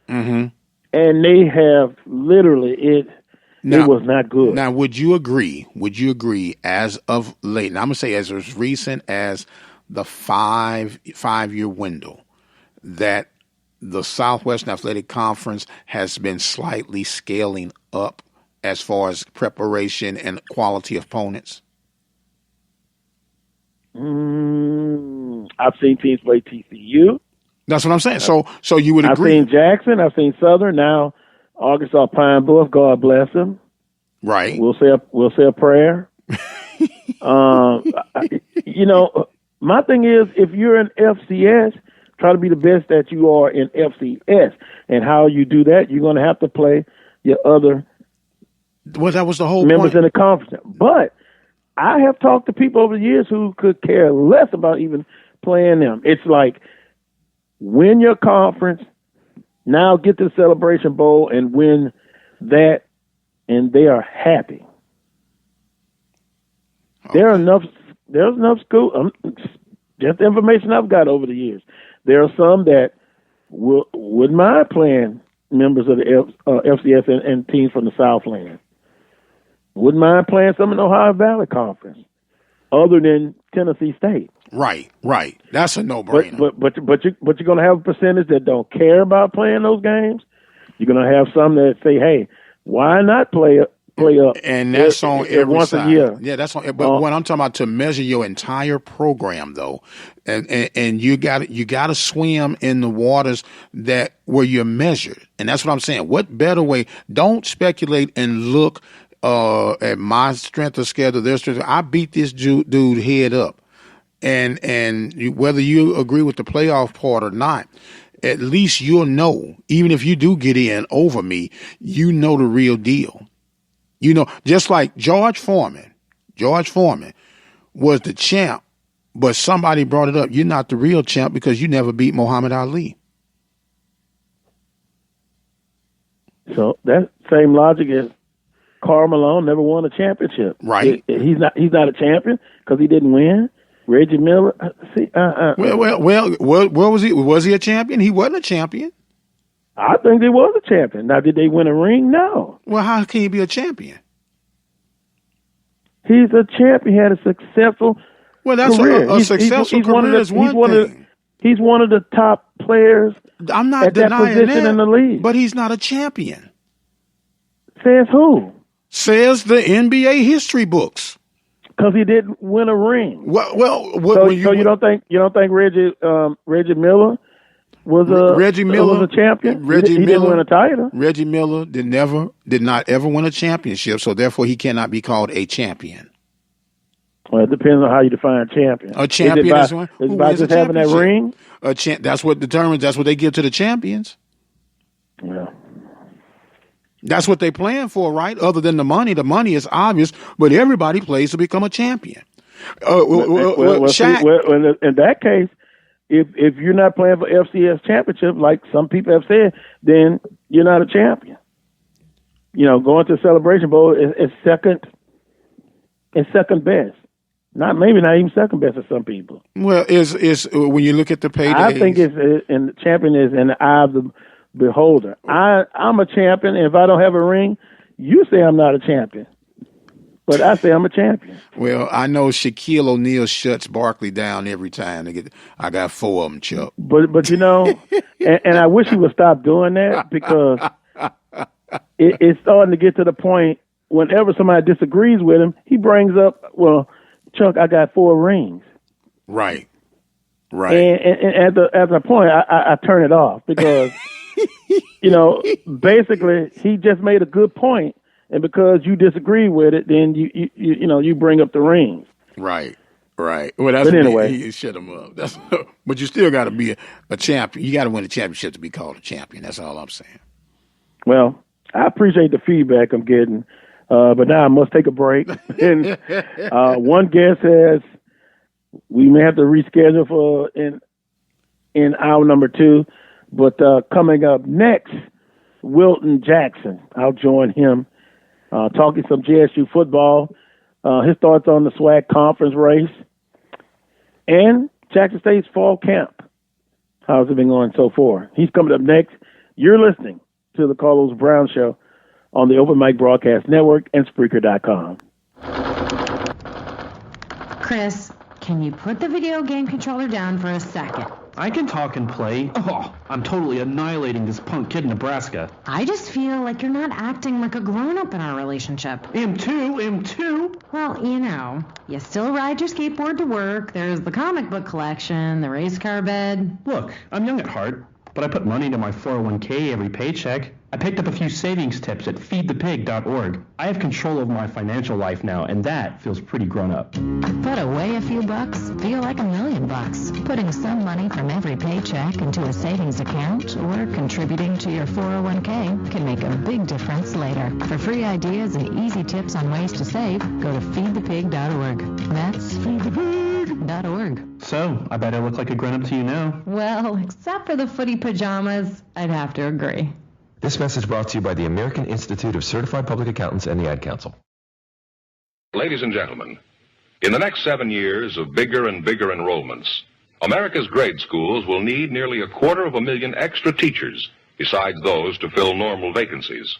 Mm-hmm. And they have literally, it was not good. Now, would you agree, as of late, and I'm going to say as recent as the five-year window, that the Southwestern Athletic Conference has been slightly scaling up as far as preparation and quality of opponents? I've seen teams play TCU. That's what I'm saying. So you would agree. I've seen Jackson. I've seen Southern. Now Arkansas Pine Bluff. God bless them. Right. We'll say a prayer. My thing is, if you're in FCS, try to be the best that you are in FCS. And how you do that, you're going to have to play your other. Well, that was the whole members point. In the conference. But I have talked to people over the years who could care less about even playing them. It's like, win your conference, now get to the Celebration Bowl and win that, and they are happy. Okay. There's enough school, just the information I've got over the years. There are some that wouldn't mind playing members of the FCS and teams from the Southland. Wouldn't mind playing some in the Ohio Valley Conference, other than Tennessee State. Right. That's a no-brainer. But you're going to have a percentage that don't care about playing those games. You're going to have some that say, "Hey, why not play up?" And that's on every once side. A year. Yeah, that's on. But what I'm talking about, to measure your entire program, though, and you got to swim in the waters where you're measured, and that's what I'm saying. What better way? Don't speculate and look at my strength of schedule, their strength. I beat this dude head up, and whether you agree with the playoff part or not, at least you'll know. Even if you do get in over me, you know the real deal. You know, just like George Foreman was the champ, but somebody brought it up. You're not the real champ because you never beat Muhammad Ali. So that same logic is Karl Malone never won a championship. Right. He's not a champion because he didn't win. Reggie Miller. See, Well, was he? Was he a champion? He wasn't a champion. I think he was a champion. Now, did they win a ring? No. Well, how can he be a champion? He's a champion. He had a successful career. A successful career is one thing. He's one of the top players. I'm not at denying that position in the league. But he's not a champion. Says who? Says the NBA history books. Because he didn't win a ring. So you don't think Reggie Miller was a champion? He didn't win a title. Reggie Miller did not ever win a championship, so therefore he cannot be called a champion. Well, it depends on how you define champion. A champion is one who by wins just a having that ring. That's what determines. That's what they give to the champions. Yeah. That's what they're playing for, right? Other than the money is obvious, but everybody plays to become a champion. Shaq. In that case, if you're not playing for FCS championship, like some people have said, then you're not a champion. Going to Celebration Bowl is second best. Not even second best for some people. Well, is when you look at the paydays. I think and the champion is in the eye of the beholder. I'm a champion, and if I don't have a ring, you say I'm not a champion. But I say I'm a champion. Well, I know Shaquille O'Neal shuts Barkley down every time. I got 4 of them, Chuck. But and I wish he would stop doing that, because it's starting to get to the point whenever somebody disagrees with him, he brings up, well, Chuck, I got 4 rings. Right. And at the point, I turn it off, because basically he just made a good point, and because you disagree with it, then you bring up the rings. Right. Well, that's anyway, you shut him up. But you still got to be a champion. You got to win a championship to be called a champion. That's all I'm saying. Well, I appreciate the feedback I'm getting, but now I must take a break. And one guest says we may have to reschedule for in hour number 2. But coming up next, Wilton Jackson. I'll join him talking some JSU football, his thoughts on the SWAC conference race, and Jackson State's fall camp. How's it been going so far? He's coming up next. You're listening to the Carlos Brown Show on the Open Mic Broadcast Network and Spreaker.com. Chris, can you put the video game controller down for a second? I can talk and play. Oh, I'm totally annihilating this punk kid in Nebraska. I just feel like you're not acting like a grown-up in our relationship. Am too. Well, you still ride your skateboard to work. There's the comic book collection, the race car bed. Look, I'm young at heart, but I put money into my 401k every paycheck. I picked up a few savings tips at feedthepig.org. I have control over my financial life now, and that feels pretty grown up. Put away a few bucks, feel like $1 million. Putting some money from every paycheck into a savings account or contributing to your 401k can make a big difference later. For free ideas and easy tips on ways to save, go to feedthepig.org. That's feedthepig.org. So, I bet I look like a grown-up to you now. Well, except for the footy pajamas, I'd have to agree. This message brought to you by the American Institute of Certified Public Accountants and the Ad Council. Ladies and gentlemen, in the next 7 years of bigger and bigger enrollments, America's grade schools will need nearly 250,000 extra teachers besides those to fill normal vacancies.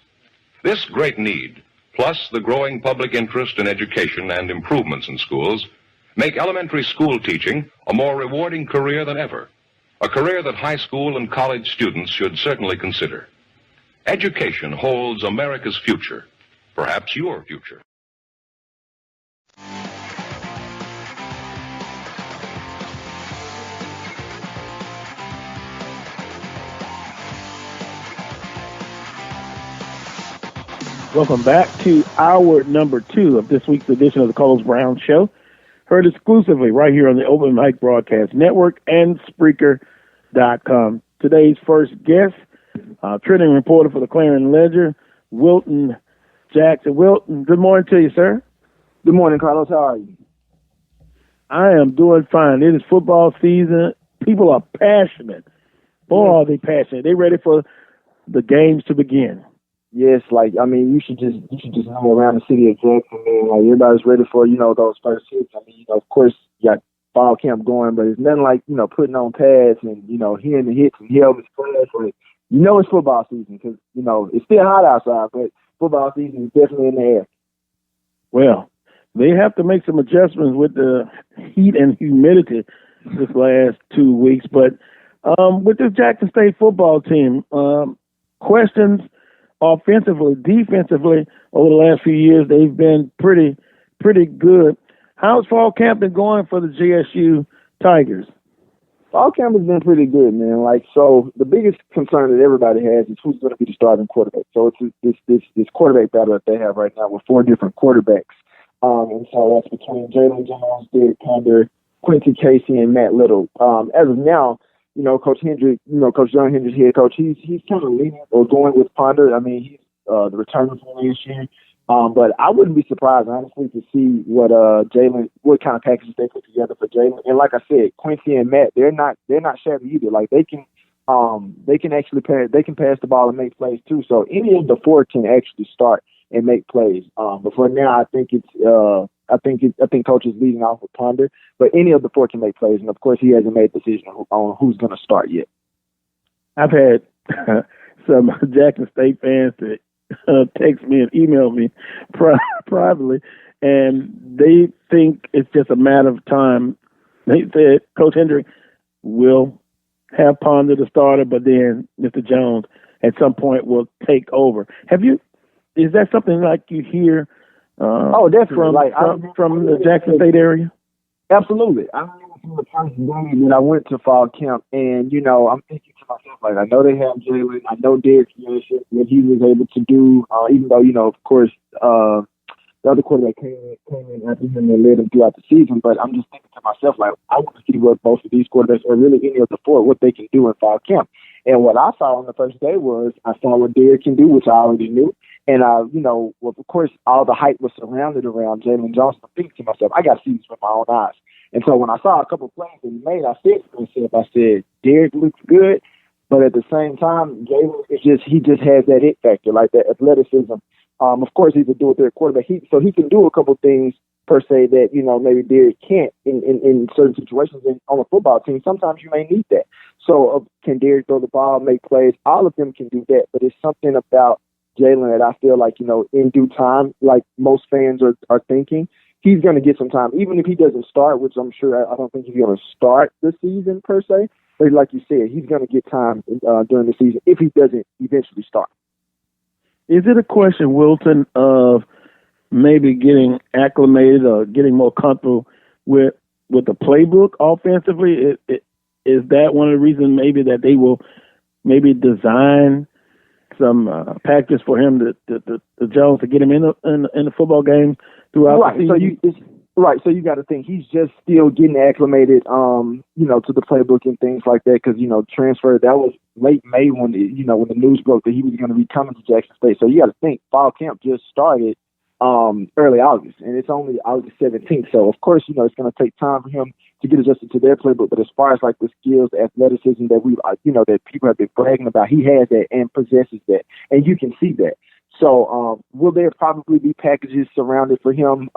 This great need, plus the growing public interest in education and improvements in schools, make elementary school teaching a more rewarding career than ever, a career that high school and college students should certainly consider. Education holds America's future, perhaps your future. Welcome back to hour number 2 of this week's edition of the Carlos Brown Show, heard exclusively right here on the Open Mic Broadcast Network and Spreaker.com. Today's first guest, trending reporter for the Clarion Ledger, Wilton Jackson. Wilton, good morning to you, sir. Good morning, Carlos. How are you? I am doing fine. It is football season. People are passionate. Boy, are they passionate. They ready for the games to begin. Yes, you should just know around the city of Jackson, man, everybody's ready for, those first hits. Of course, you got fall camp going, but it's nothing like, putting on pads and, hearing the hits and helmets flash. Like, it's football season because, it's still hot outside, but football season is definitely in the air. Well, they have to make some adjustments with the heat and humidity this last 2 weeks. But with this Jackson State football team, questions offensively, defensively over the last few years, they've been pretty good. How's fall camp been going for the GSU Tigers? Fall camp has been pretty good, man. So the biggest concern that everybody has is who's going to be the starting quarterback. So it's this quarterback battle that they have right now with 4 different quarterbacks. And so that's between Jalen Jones, Derek Ponder, Quincy Casey, and Matt Little. As of now, Coach Hendrick, Coach John Hendrick's head coach, he's kind of leaning or going with Ponder. I mean, he's the returner from last year. But I wouldn't be surprised, honestly, to see what kind of packages they put together for Jalen. And like I said, Quincy and Matt, they're not shabby either. Like they can actually pass the ball and make plays too. So any of the 4 can actually start and make plays. But for now, I think Coach is leading off with Ponder. But any of the 4 can make plays, and of course, he hasn't made a decision on who's going to start yet. I've had some Jackson State fans that text me and email me privately, and they think it's just a matter of time. They said Coach Hendrick will have Ponder the starter, but then Mr. Jones at some point will take over. Is that something like you hear? Definitely. From the Jackson State area. Absolutely. I remember from the first day that I went to fall camp, and I'm thinking to myself, I know they have Jalen, I know Derek Leadership, what he was able to do, even though of course the other quarterback came in after him and led him throughout the season. But I'm just thinking to myself, I want to see what both of these quarterbacks, or really any of the 4, what they can do in fall camp. And what I saw on the first day was I saw what Derek can do, which I already knew. And, of course, all the hype was surrounded around Jalen Johnson. I'm thinking to myself, I got to see this with my own eyes. And so when I saw a couple of plays that he made, I said to myself, Derek looks good, but at the same time, Jalen he just has that it factor, like that athleticism. Of course, he's a dual-threat quarterback, so he can do a couple of things per se that maybe Derek can't in certain situations. And on a football team, sometimes you may need that. So can Derek throw the ball, make plays? All of them can do that, but it's something about Jalen that I feel like, in due time, like most fans are thinking, he's going to get some time, even if he doesn't start, which I'm sure I don't think he's going to start the season per se. But like you said, he's going to get time during the season if he doesn't eventually start. Is it a question, Wilton, of maybe getting acclimated or getting more comfortable with the playbook offensively? Is that one of the reasons maybe that they will maybe design some practice for him to Jones to get him in the football game throughout the season? So you got to think he's just still getting acclimated, to the playbook and things like that. Because transfer, that was late May when the news broke that he was going to be coming to Jackson State. So you got to think fall camp just started early August, and it's only August 17th. So of course, it's going to take time for him to get adjusted to their playbook. But as far as like the skills, the athleticism that that people have been bragging about, he has that and possesses that, and you can see that. So will there probably be packages surrounded for him,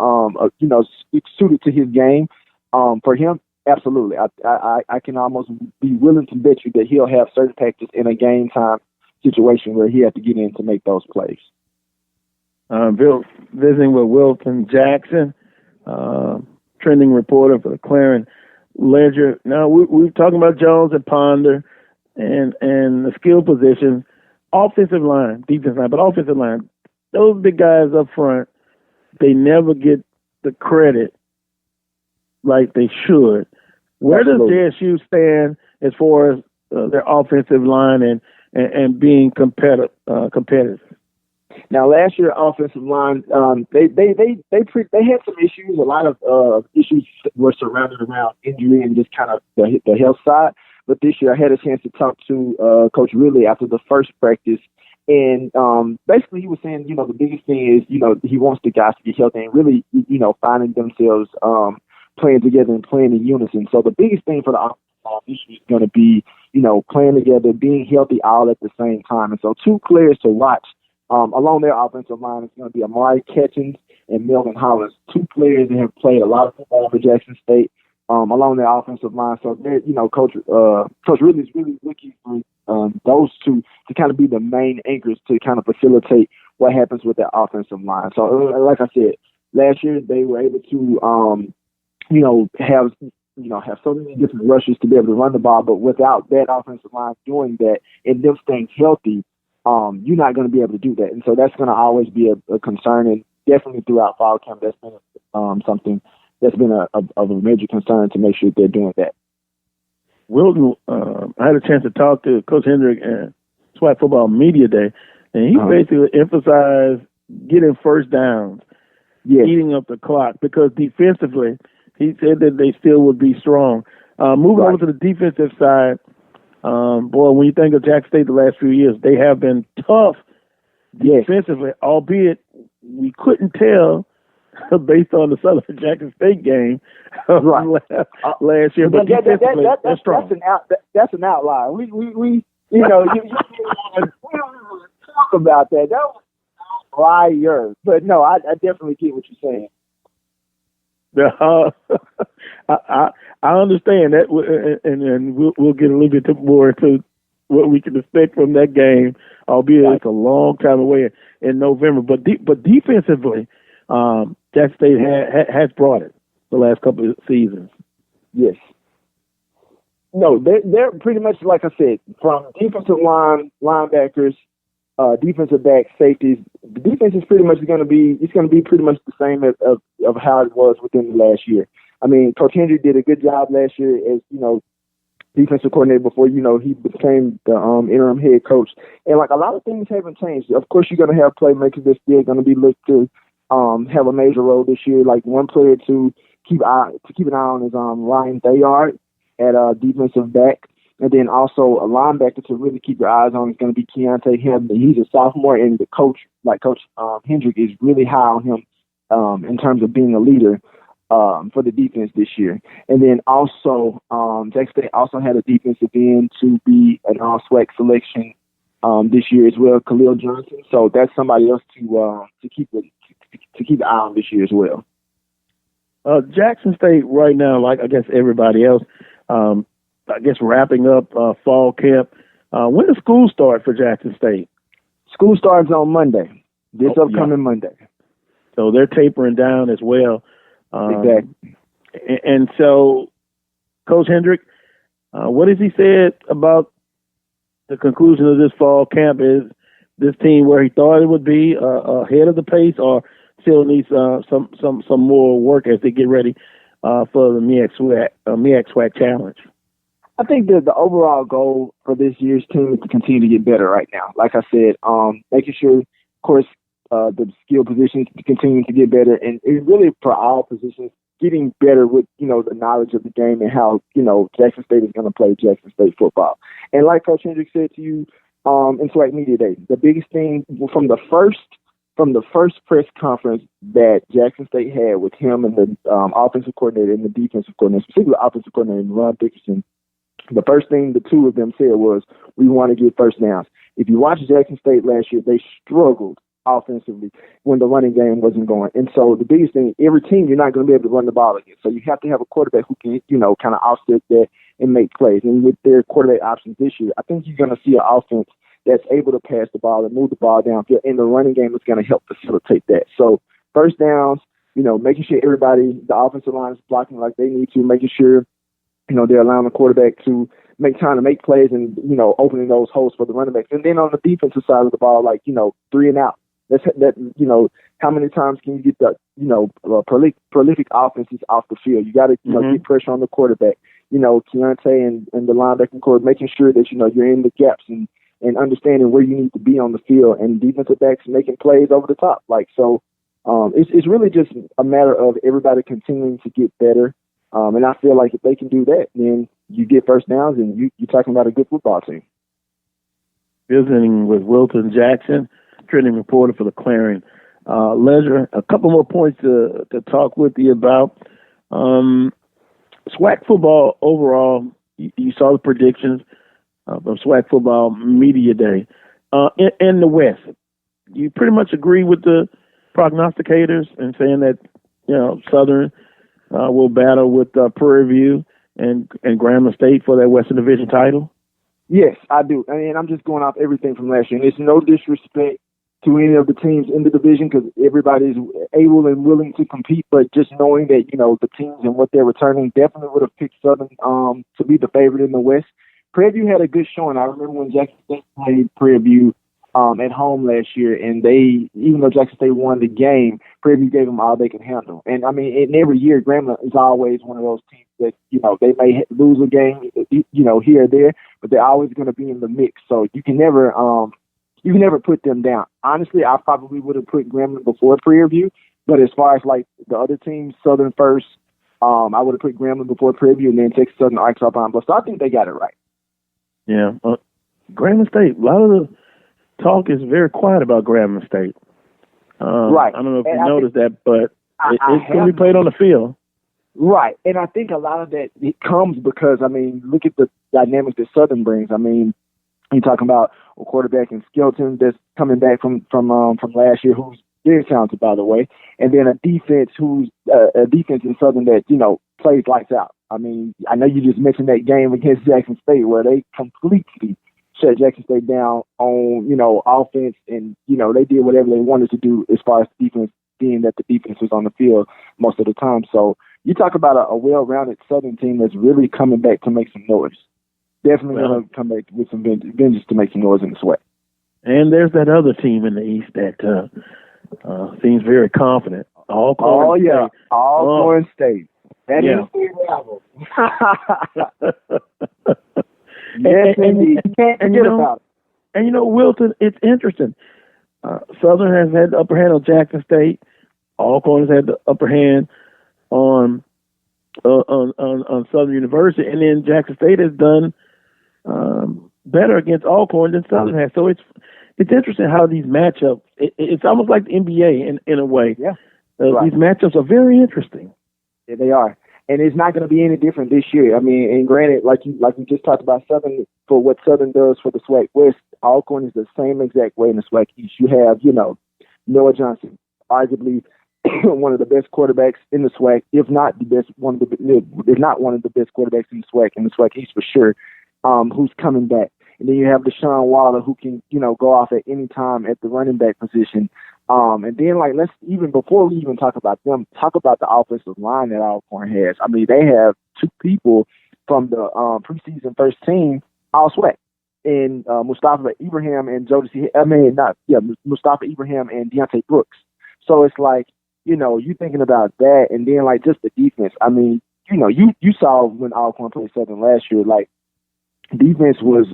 suited to his game? For him, absolutely. I can almost be willing to bet you that he'll have certain packages in a game time situation where he has to get in to make those plays. Bill, visiting with Wilton Jackson, trending reporter for the Clarion Ledger. Now we're talking about Jones and Ponder and the skill positions. Offensive line, defensive line, but offensive line, those big guys up front, they never get the credit like they should. Where does JSU stand as far as their offensive line and being competitive? Now, last year, offensive line, they had some issues. A lot of issues were surrounded around injury and just kind of the health side. But this year, I had a chance to talk to Coach Ridley after the first practice, and basically he was saying, the biggest thing is, he wants the guys to get healthy and really, finding themselves playing together and playing in unison. So the biggest thing for the offensive line this year is going to be, playing together, being healthy all at the same time. And so 2 players to watch along their offensive line is going to be Amari Catchings and Melvin Hollins, 2 players that have played a lot of football for Jackson State. along the offensive line. So, Coach really is really looking for those two to kind of be the main anchors to kind of facilitate what happens with that offensive line. So, like I said, last year they were able to, have so many different rushes to be able to run the ball, but without that offensive line doing that and them staying healthy, you're not going to be able to do that. And so that's going to always be a concern, and definitely throughout fall camp, that's been something that's been of a major concern to make sure they're doing that. Wilton, I had a chance to talk to Coach Hendrick at SWAC Football Media Day, and he basically emphasized getting first downs, eating up the clock, because defensively, he said that they still would be strong. Moving over to the defensive side, when you think of Jackson State the last few years, they have been tough defensively, albeit we couldn't tell based on the Southern Jackson State game last year. But defensively, they're strong. That's an outlier. We you don't talk about that. That was an outlier. But no, I definitely get what you're saying. I understand that, and we'll get a little bit more into what we can expect from that game, albeit it's a long time away in November. But defensively, Jackson State has brought it the last couple of seasons. Yes. No, they're pretty much, like I said, from defensive line, linebackers, defensive back, safeties. The defense is pretty much going to be pretty much the same of how it was within the last year. I mean, Coach Hendry did a good job last year as, defensive coordinator before, he became the interim head coach. And like a lot of things haven't changed. Of course, you're going to have playmakers that's still going to be looked to have a major role this year. Like one player to keep an eye on is Ryan Thayard at defensive back. And then also a linebacker to really keep your eyes on is going to be Keontae Hamden. He's a sophomore, and the coach Hendrick, is really high on him in terms of being a leader for the defense this year. And then also, Jackson State also had a defensive end to be an all-SWAC selection this year as well, Khalil Johnson. So that's somebody else to keep an eye on this year as well. Jackson State right now, like I guess everybody else, I guess wrapping up fall camp. When does school start for Jackson State? School starts on Monday, upcoming Monday. So they're tapering down as well. Exactly. And so, Coach Hendrick, what has he said about the conclusion of this fall camp? Is this team where he thought it would be ahead of the pace, or still needs some more work as they get ready for the MEAC SWAC Challenge? I think that the overall goal for this year's team is to continue to get better right now. Like I said, making sure, of course, the skill positions to continue to get better, and really for all positions, getting better with, the knowledge of the game and how, Jackson State is going to play Jackson State football. And like Coach Hendrick said to you in SWAC Media Day, the biggest thing from the first press conference that Jackson State had with him and the offensive coordinator and the defensive coordinator, specifically the offensive coordinator, Ron Dickerson, the first thing the two of them said was, we want to get first downs. If you watch Jackson State last year, they struggled offensively when the running game wasn't going. And so the biggest thing, every team, you're not going to be able to run the ball against. So you have to have a quarterback who can, kind of offset that and make plays. And with their quarterback options this year, I think you're going to see an offense that's able to pass the ball and move the ball downfield, and the running game is going to help facilitate that. So first downs, making sure the offensive line is blocking like they need to, making sure, they're allowing the quarterback to make time to make plays and, opening those holes for the running backs. And then on the defensive side of the ball, 3 and out. How many times can you get the, prolific offenses off the field? You got to, get pressure on the quarterback. Keontae and the linebacking core, making sure that, you're in the gaps and understanding where you need to be on the field, and defensive backs making plays over the top. It's really just a matter of everybody continuing to get better. And I feel like if they can do that, then you get first downs and you're talking about a good football team. Visiting with Wilton Jackson, trending reporter for the Clarion Ledger. A couple more points to talk with you about. SWAC football overall, you saw the predictions from SWAC Football Media Day. In the West, you pretty much agree with the prognosticators and saying that, Southern will battle with Prairie View and Grambling State for that Western Division title? Yes, I do. And I'm just going off everything from last year. And it's no disrespect to any of the teams in the division because everybody's able and willing to compete. But just knowing that, the teams and what they're returning definitely would have picked Southern to be the favorite in the West. Prairie View had a good showing. I remember when Jackson State played Prairie View at home last year, and even though Jackson State won the game, Prairie View gave them all they could handle. And, and every year, Grambling is always one of those teams that, they may lose a game, here or there, but they're always going to be in the mix. So you can never put them down. Honestly, I probably would have put Grambling before Prairie View, but as far as, like, the other teams, Southern first, I would have put Grambling before Prairie View and then Texas Southern, Arkansas, Pine Bluff. So I think they got it right. Yeah. Grambling State, a lot of the talk is very quiet about Grambling State. Right. I don't know if you noticed that, but it's going to be played on the field. Right. And I think a lot of that it comes because, look at the dynamics that Southern brings. You're talking about a quarterback in Skelton that's coming back from last year, who's very talented, by the way, and then a defense in Southern that, plays lights out. I know you just mentioned that game against Jackson State where they completely shut Jackson State down on, offense, and, they did whatever they wanted to do as far as defense, being that the defense was on the field most of the time. So you talk about a well-rounded Southern team that's really coming back to make some noise. Definitely going to come back with some vengeance to make some noise in the SWAC. And there's that other team in the East that seems very confident. Alcorn State. That is the rival. Yes, indeed. You can't forget about it. And Wilton, it's interesting. Southern has had the upper hand on Jackson State. Alcorn has had the upper hand on Southern University, and then Jackson State has done better against Alcorn than Southern has. So it's interesting how these matchups. It's almost like the NBA in a way. Yeah, These matchups are very interesting. Yeah, they are. And it's not going to be any different this year. And granted, like we just talked about Southern, for what Southern does for the SWAC West, Alcorn is the same exact way in the SWAC East. You have, Noah Johnson, arguably one of the best quarterbacks in the SWAC, if not the best, one of the best quarterbacks in the SWAC East for sure, who's coming back. And then you have Deshaun Waller, who can, go off at any time at the running back position. And then, let's even before we even talk about them, talk about the offensive line that Alcorn has. They have two people from the preseason first team all SWAC, and Mustafa Ibrahim and Mustafa Ibrahim and Deontay Brooks. So it's you thinking about that, and then just the defense. You saw when Alcorn played Southern last year, defense was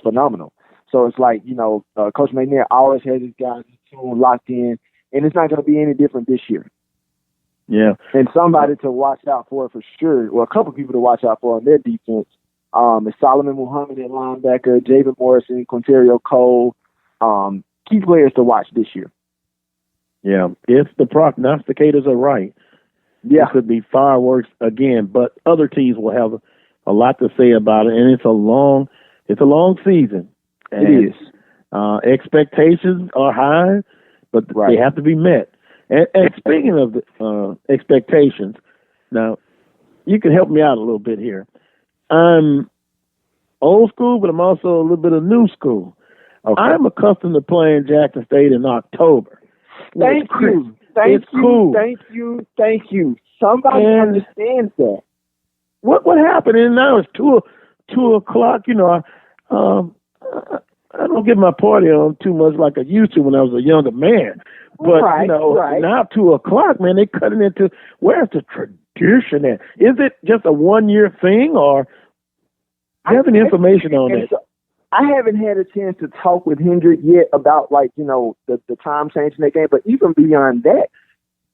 phenomenal. So it's Coach McNair always has his guys locked in, and it's not going to be any different this year. Yeah. And somebody to watch out for sure, well, a couple people to watch out for on their defense is Solomon Muhammad at linebacker, Javen Morrison, Quinterio Cole, key players to watch this year. Yeah, if the prognosticators are right, it could be fireworks again, but other teams will have a lot to say about it, and it's a long season. And it is. Expectations are high, but they have to be met. And speaking of the, expectations, now you can help me out a little bit here. I'm old school, but I'm also a little bit of new school. Okay. I'm accustomed to playing Jackson State in October. Thank you. Somebody understands that. What happened? And now it's 2 o'clock. I don't get my party on too much like I used to when I was a younger man. But, now 2 o'clock, man, they cut it into, where's the tradition at? Is it just a 1-year thing, or do you have any information on that? I haven't had a chance to talk with Hendrick yet about, the time change in that game. But even beyond that,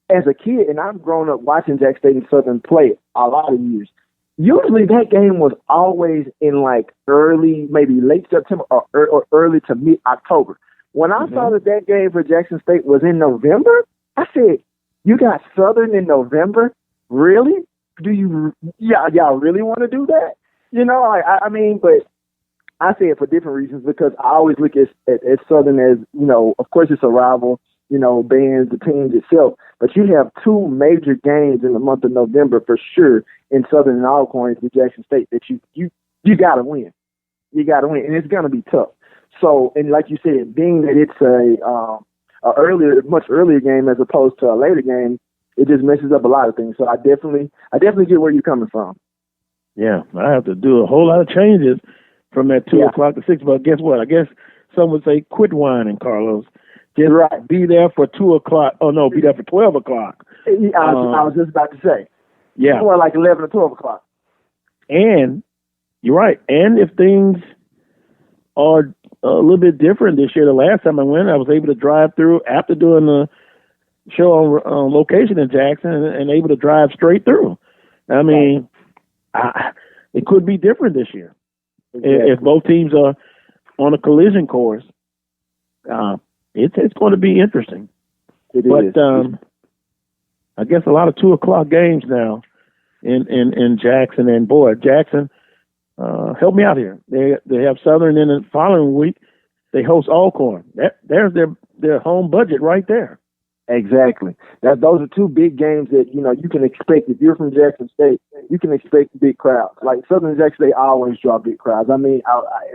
as a kid, and I've grown up watching Jackson State and Southern play a lot of years, usually that game was always in early, maybe late September or early to mid-October. When I saw that game for Jackson State was in November, I said, you got Southern in November? Really? Y'all really want to do that? But I say it for different reasons because I always look at Southern as, of course it's a rival. bands, the teams itself. But you have two major games in the month of November for sure in Southern and Alcorn with Jackson State that you got to win. You got to win, and it's going to be tough. So, and like you said, being that it's a much earlier game as opposed to a later game, it just messes up a lot of things. So I definitely get where you're coming from. Yeah, I have to do a whole lot of changes from that 2 o'clock to 6. But guess what? I guess some would say quit whining, Carlos. Just be there for 2 o'clock. Oh, no, be there for 12 o'clock. I was just about to say. Yeah. More like 11 or 12 o'clock. And you're right. And if things are a little bit different this year, the last time I went, I was able to drive through after doing the show on location in Jackson and able to drive straight through. I mean, it could be different this year. Exactly. If both teams are on a collision course. It's going to be interesting. It is. I guess a lot of 2 o'clock games now in Jackson, and boy, Jackson, help me out here. They have Southern, and the following week they host Alcorn. There's their home budget right there. Exactly. Those are two big games that you can expect. If you're from Jackson State, you can expect big crowds. Like Southern Jackson State always draw big crowds. I mean,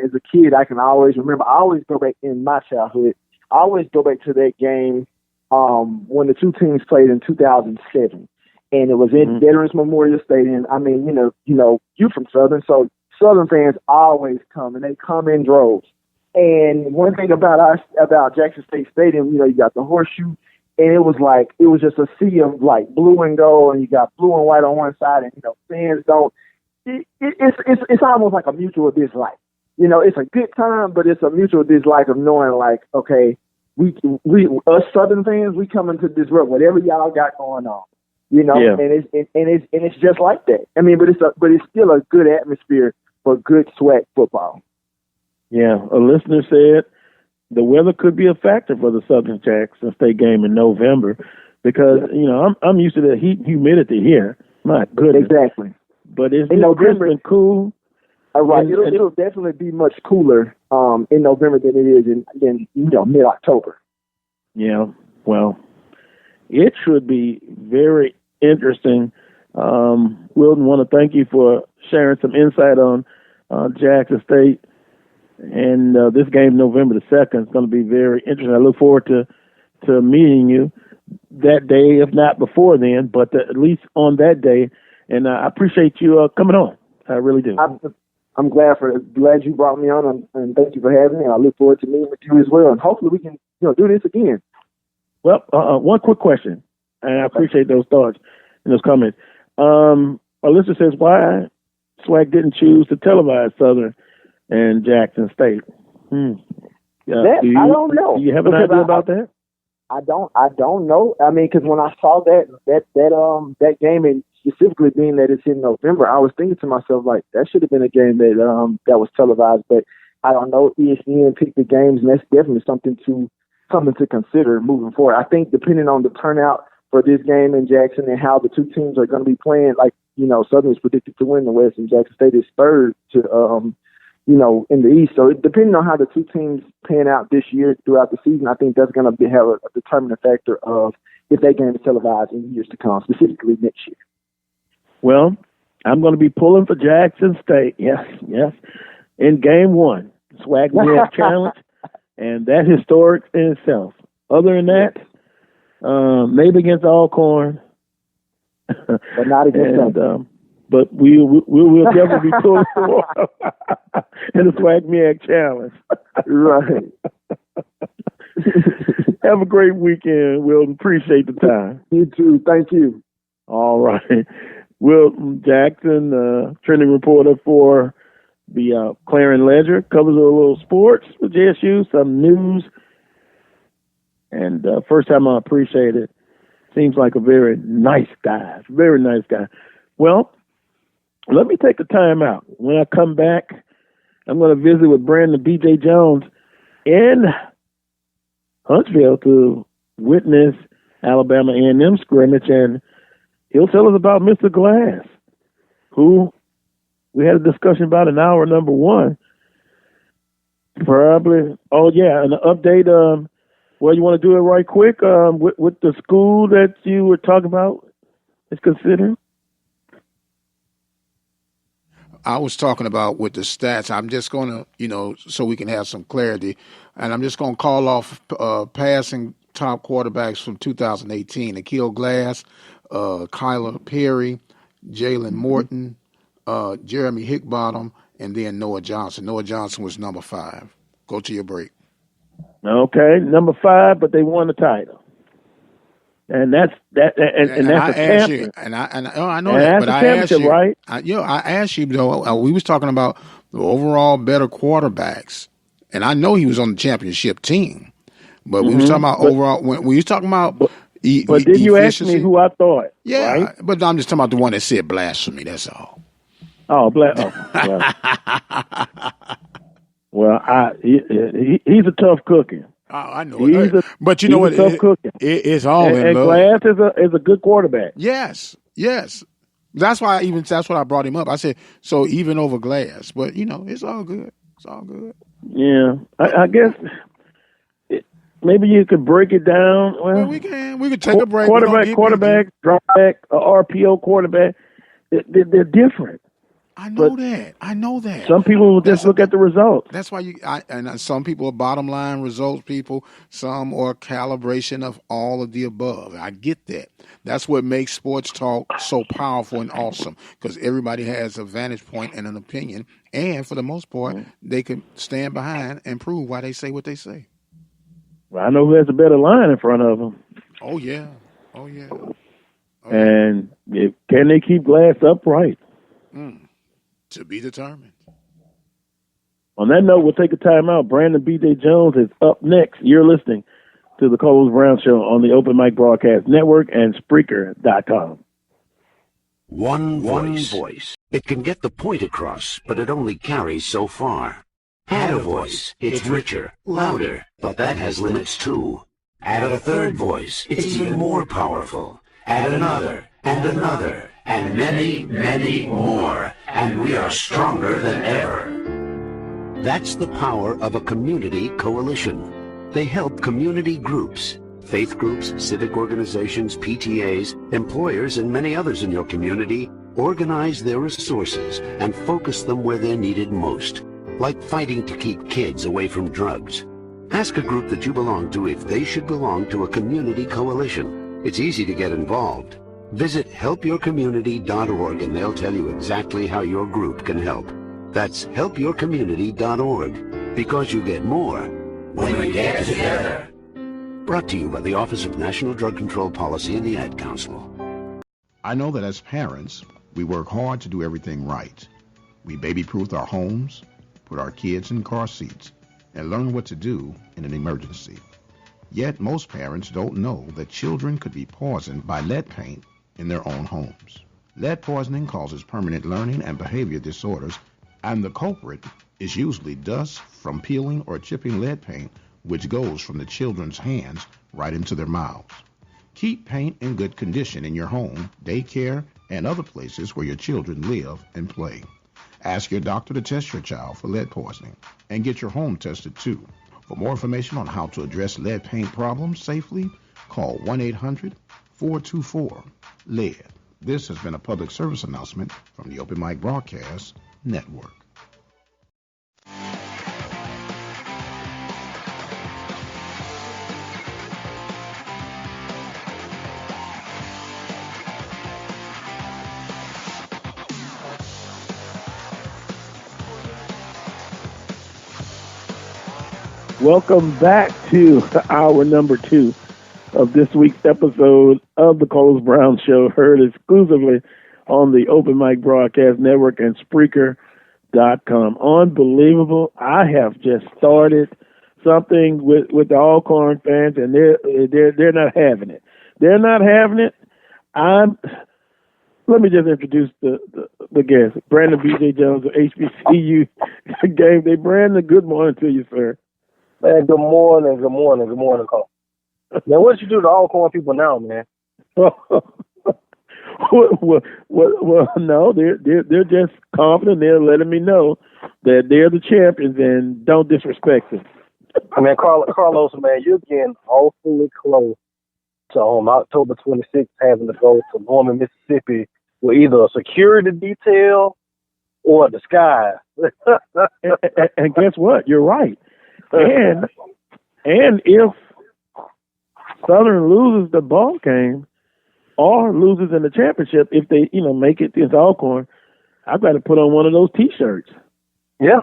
as a kid, I can always remember. I always go back in my childhood. I always go back to that game when the two teams played in 2007, and it was in Veterans Memorial Stadium. I mean, you're from Southern, so Southern fans always come, and they come in droves. And one thing about Jackson State Stadium, you got the horseshoe, and it was just a sea of like blue and gold, and you got blue and white on one side, and fans don't. It's almost like a mutual dislike. It's a good time, but it's a mutual dislike of knowing, like, okay, we us Southern fans, we come into this room, whatever y'all got going on, Yeah. and it's just like that. I mean, but it's still a good atmosphere for good SWAC football. Yeah, a listener said the weather could be a factor for the Southern Jackson State game in November because I'm used to the heat and humidity here. My goodness, exactly. But it's crisp and cool. Right, it'll definitely be much cooler in November than it is in mid-October. Yeah, well, it should be very interesting. Wilton, want to thank you for sharing some insight on Jackson State, and this game November the 2nd is going to be very interesting. I look forward to meeting you that day, if not before then, but at least on that day. And I appreciate you coming on. I really do. I'm glad you brought me on, and thank you for having me. I look forward to meeting with you as well, and hopefully we can do this again. Well, one quick question, and I appreciate those thoughts and those comments. A listener says, why SWAC didn't choose to televise Southern and Jackson State? I don't know. Do you have an idea about that? I don't know. I mean, because when I saw that game, and specifically being that it's in November, I was thinking to myself, like, that should have been a game that was televised. But I don't know. ESPN picked the games, and that's definitely something to consider moving forward. I think depending on the turnout for this game in Jackson and how the two teams are going to be playing, like, Southern is predicted to win the West, and Jackson State is third to in the East. So depending on how the two teams pan out this year throughout the season, I think that's going to have a determining factor of if that game is televised in years to come, specifically next year. Well, I'm going to be pulling for Jackson State. Yes. In game 1, SWAC challenge, and that historic in itself. Other than that, maybe against Alcorn, but not against them. But we will definitely be pulling for in the SWAC challenge. Right. Have a great weekend, Wilton. Appreciate the time. You too. Thank you. All right. Wilton Jackson, trending reporter for the Clarion Ledger, covers a little sports with JSU, some news, and first time I appreciate it. Seems like a very nice guy. Very nice guy. Well, let me take the time out. When I come back, I'm going to visit with Brandon B.J. Jones in Huntsville to witness Alabama A&M scrimmage, and he'll tell us about Mr. Glass, who we had a discussion about in hour number 1. Probably, an update Well, you want to do it right quick with the school that you were talking about is considering? I was talking about with the stats. I'm just going to, so we can have some clarity, and I'm just going to call off passing top quarterbacks from 2018: Akil Glass, Kyler Perry, Jalen Morton, Jeremy Hickbottom, and then Noah Johnson. Noah Johnson was number 5. Go to your break. Okay, number 5, but they won the title, and that's that. And that's a championship. I know that, but I asked you, right? I asked you though. We was talking about the overall better quarterbacks, and I know he was on the championship team, but we was talking about overall. When we was talking about, but did you ask me who I thought? Yeah, right? But I'm just talking about the one that said blasphemy. That's all. Oh, well, he's a tough cookie. Oh, I know. But you know what? Tough cookie. It's all in and love. Glass is a good quarterback. Yes. That's why that's what I brought him up. I said so even over Glass, but it's all good. It's all good. Yeah, I guess maybe you could break it down. Well, we can. We could take a break. Quarterback, drop back, RPO quarterback. They're different. I know that. Some people will just look at the results. That's why and some people are bottom line results people. Some are calibration of all of the above. I get that. That's what makes sports talk so powerful and awesome, because everybody has a vantage point and an opinion, and for the most part, they can stand behind and prove why they say what they say. Well, I know who has a better line in front of them. Oh yeah. And can they keep Glass upright? To be determined. On that note, we'll take a timeout. Brandon B.J. Jones is up next. You're listening to the Carlos Brown Show on the Open Mic Broadcast Network and Spreaker.com. One voice. It can get the point across, but it only carries so far. Add a voice. It's richer, louder, but that has limits too. Add a third voice. It's even more powerful. Add another, and another, and many, many more, and we are stronger than ever. That's the power of a community coalition. They help community groups, faith groups, civic organizations, PTAs, employers, and many others in your community organize their resources and focus them where they're needed most, like fighting to keep kids away from drugs. Ask a group that you belong to if they should belong to a community coalition. It's easy to get involved. Visit helpyourcommunity.org and they'll tell you exactly how your group can help. That's helpyourcommunity.org, because you get more when we get together. Brought to you by the Office of National Drug Control Policy and the Ad Council. I know that as parents, we work hard to do everything right. We baby-proof our homes, put our kids in car seats, and learn what to do in an emergency. Yet most parents don't know that children could be poisoned by lead paint in their own homes. Lead poisoning causes permanent learning and behavior disorders, and the culprit is usually dust from peeling or chipping lead paint, which goes from the children's hands right into their mouths. Keep paint in good condition in your home, daycare, and other places where your children live and play. Ask your doctor to test your child for lead poisoning, and get your home tested too. For more information on how to address lead paint problems safely, call 1-800-424-LEAD. This has been a public service announcement from the Open Mic Broadcast Network. Welcome back to hour number 2 of this week's episode of the Carlos Brown Show, heard exclusively on the Open Mic Broadcast Network and Spreaker.com. Unbelievable. I have just started something with the Alcorn fans, and they're not having it. They're not having it. Let me just introduce the guest, Brandon B.J. Jones of HBCU Game Day. Brandon, good morning to you, sir. Man, good morning, Cole. Man, what you do to Alcorn people now, man? well, no, they're just confident. They're letting me know that they're the champions and don't disrespect them. Man, Carlos, man, you're getting awfully close to on October 26th having to go to Norman, Mississippi with either a security detail or a disguise. and guess what? You're right. And if Southern loses the ball game or loses in the championship, if they make it to Alcorn, I've got to put on one of those T-shirts. Yeah.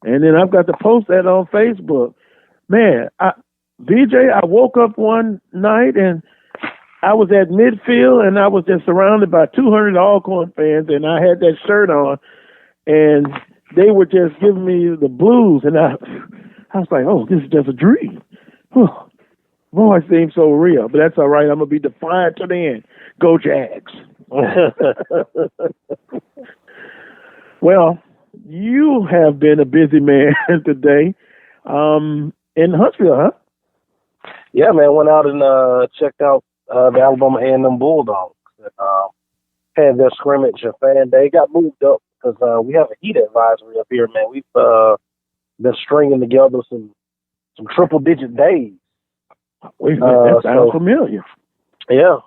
And then I've got to post that on Facebook. Man, BJ, I woke up one night and I was at midfield and I was just surrounded by 200 Alcorn fans, and I had that shirt on, and they were just giving me the blues, and I was like, oh, this is just a dream. Boy, it seems so real, but that's all right. I'm going to be defiant to the end. Go Jags. Well, you have been a busy man today in Huntsville, huh? Yeah, man. Went out and checked out the Alabama A&M Bulldogs. Had their scrimmage and fan day. Got moved up because we have a heat advisory up here, man. We've been stringing together some triple-digit days. That sounds familiar. Yeah.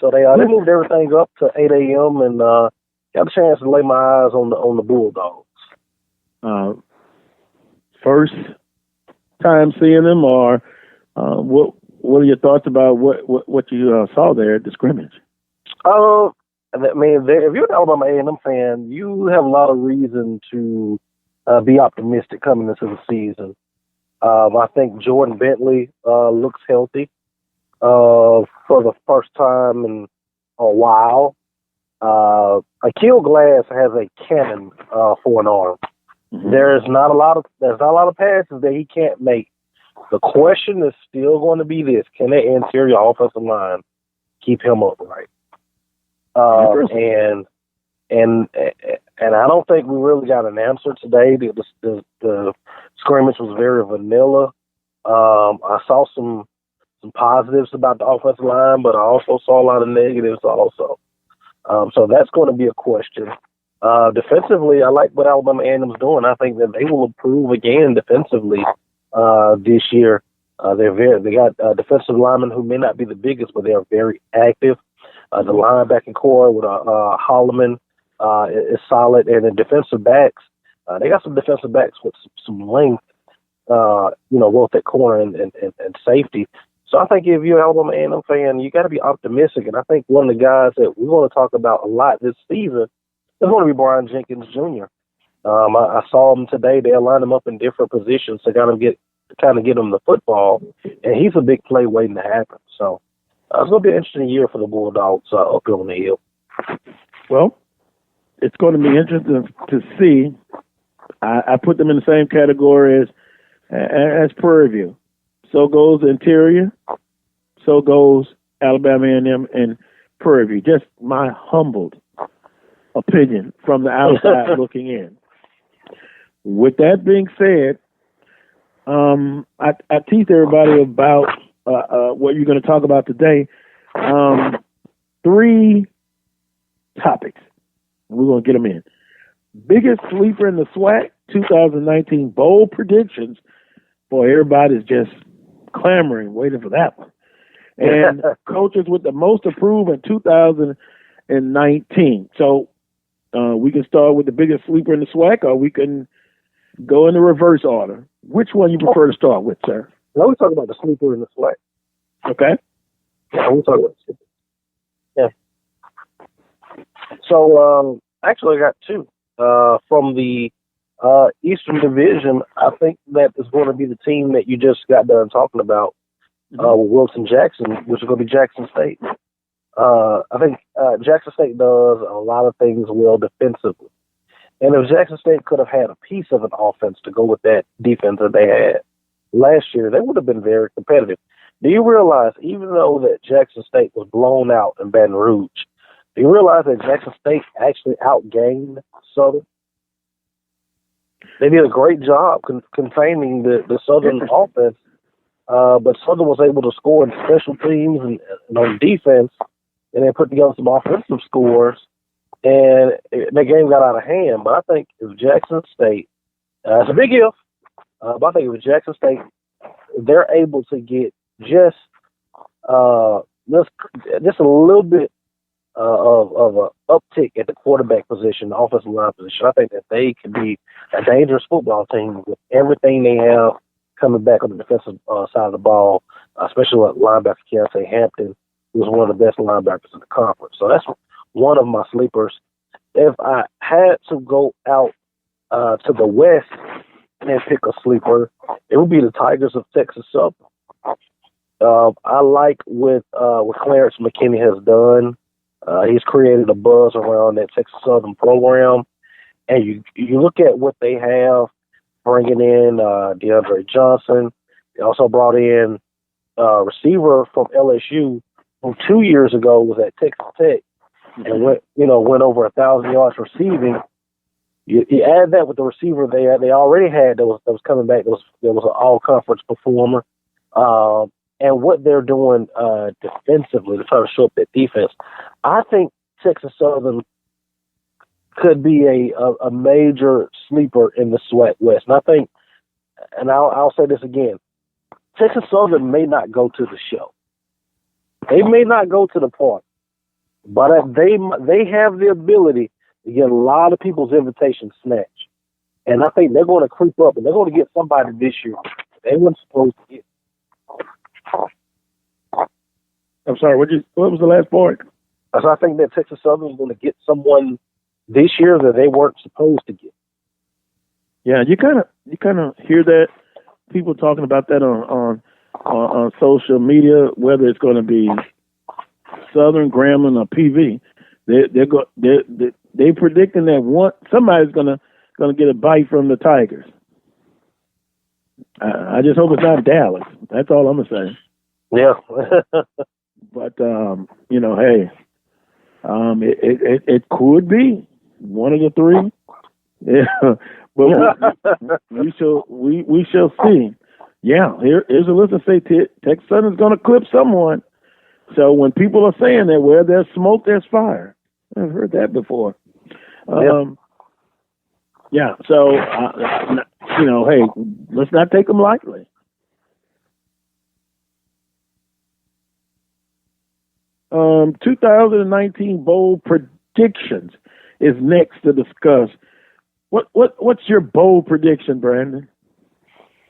So they moved everything up to 8 a.m. and got a chance to lay my eyes on the Bulldogs. First time seeing them, or what are your thoughts about what you saw there at the scrimmage? I mean, if you're an Alabama A&M fan, you have a lot of reason to be optimistic coming into the season. I think Jordan Bentley looks healthy for the first time in a while. Akil Glass has a cannon for an arm. Mm-hmm. There's not a lot of passes that he can't make. The question is still going to be this: can the interior offensive line keep him upright? And I don't think we really got an answer today. The scrimmage was very vanilla. I saw some positives about the offensive line, but I also saw a lot of negatives also. So that's going to be a question. Defensively, I like what Alabama A&M's doing. I think that they will improve again defensively this year. They got defensive linemen who may not be the biggest, but they are very active. The linebacking core with Holloman is solid, and the defensive backs, they got some defensive backs with some length, both at corner and safety. So I think if you're an Alabama A&M fan, you got to be optimistic. And I think one of the guys that we want to talk about a lot this season is going to be Brian Jenkins Jr. I saw him today. They aligned him up in different positions to kind of get him the football, and he's a big play waiting to happen. So it's going to be an interesting year for the Bulldogs up here on the hill. Well, it's going to be interesting to see. I put them in the same category as Prairie View. So goes the interior. So goes Alabama A&M and Prairie View. Just my humbled opinion from the outside looking in. With that being said, I teased everybody about what you're going to talk about today. 3 topics. We're going to get them in. Biggest sleeper in the SWAC 2019 bold predictions. Boy, everybody's just clamoring, waiting for that one. And coaches with the most approved in 2019. So we can start with the biggest sleeper in the SWAC, or we can go in the reverse order. Which one you prefer to start with, sir? No, we talk about the sleeper in the SWAC. Okay. Yeah, we'll talk about the sleeper. Yeah. So actually, I got 2 from the Eastern Division. I think that is going to be the team that you just got done talking about with Wilton Jackson, which is going to be Jackson State. I think Jackson State does a lot of things well defensively. And if Jackson State could have had a piece of an offense to go with that defense that they had last year, they would have been very competitive. Do you realize, even though that Jackson State was blown out in Baton Rouge, do you realize that Jackson State actually outgained Southern? They did a great job containing the Southern offense, but Southern was able to score in special teams and on defense, and they put together some offensive scores, and the game got out of hand. But I think if Jackson State, it's a big if, But I think with Jackson State, they're able to get just a little bit of an uptick at the quarterback position, the offensive line position. I think that they can be a dangerous football team with everything they have coming back on the defensive side of the ball, especially with linebacker Keontae Hampton, who's one of the best linebackers in the conference. So that's one of my sleepers. If I had to go out to the West and pick a sleeper, it would be the Tigers of Texas Southern. I like what Clarence McKinney has done. He's created a buzz around that Texas Southern program. And you look at what they have, bringing in DeAndre Johnson. They also brought in a receiver from LSU who 2 years ago was at Texas Tech and went over 1,000 yards receiving. You add that with the receiver they already had that was coming back. There was an all-conference performer. And what they're doing defensively to try to show up that defense, I think Texas Southern could be a major sleeper in the SWAC West. And I think, and I'll say this again, Texas Southern may not go to the show. They may not go to the party, but they have the ability to get a lot of people's invitations snatched. And I think they're going to creep up, and they're going to get somebody this year they weren't supposed to get. I'm sorry, what was the last part? So I think that Texas Southern is going to get someone this year that they weren't supposed to get. Yeah, you kind of hear that, people talking about that on social media, whether it's going to be Southern, Grambling, or PV. They're predicting that somebody's going to get a bite from the Tigers. I just hope it's not Dallas. That's all I'm gonna say. Yeah. But hey, it could be one of the three. Yeah. But we shall see. Yeah. Here's a list to say Texas Southern's gonna clip someone. So when people are saying that where there's smoke, there's fire. I've heard that before. Yeah. So hey, let's not take them lightly. Um, 2019 bowl predictions is next to discuss. What's your bowl prediction, Brandon?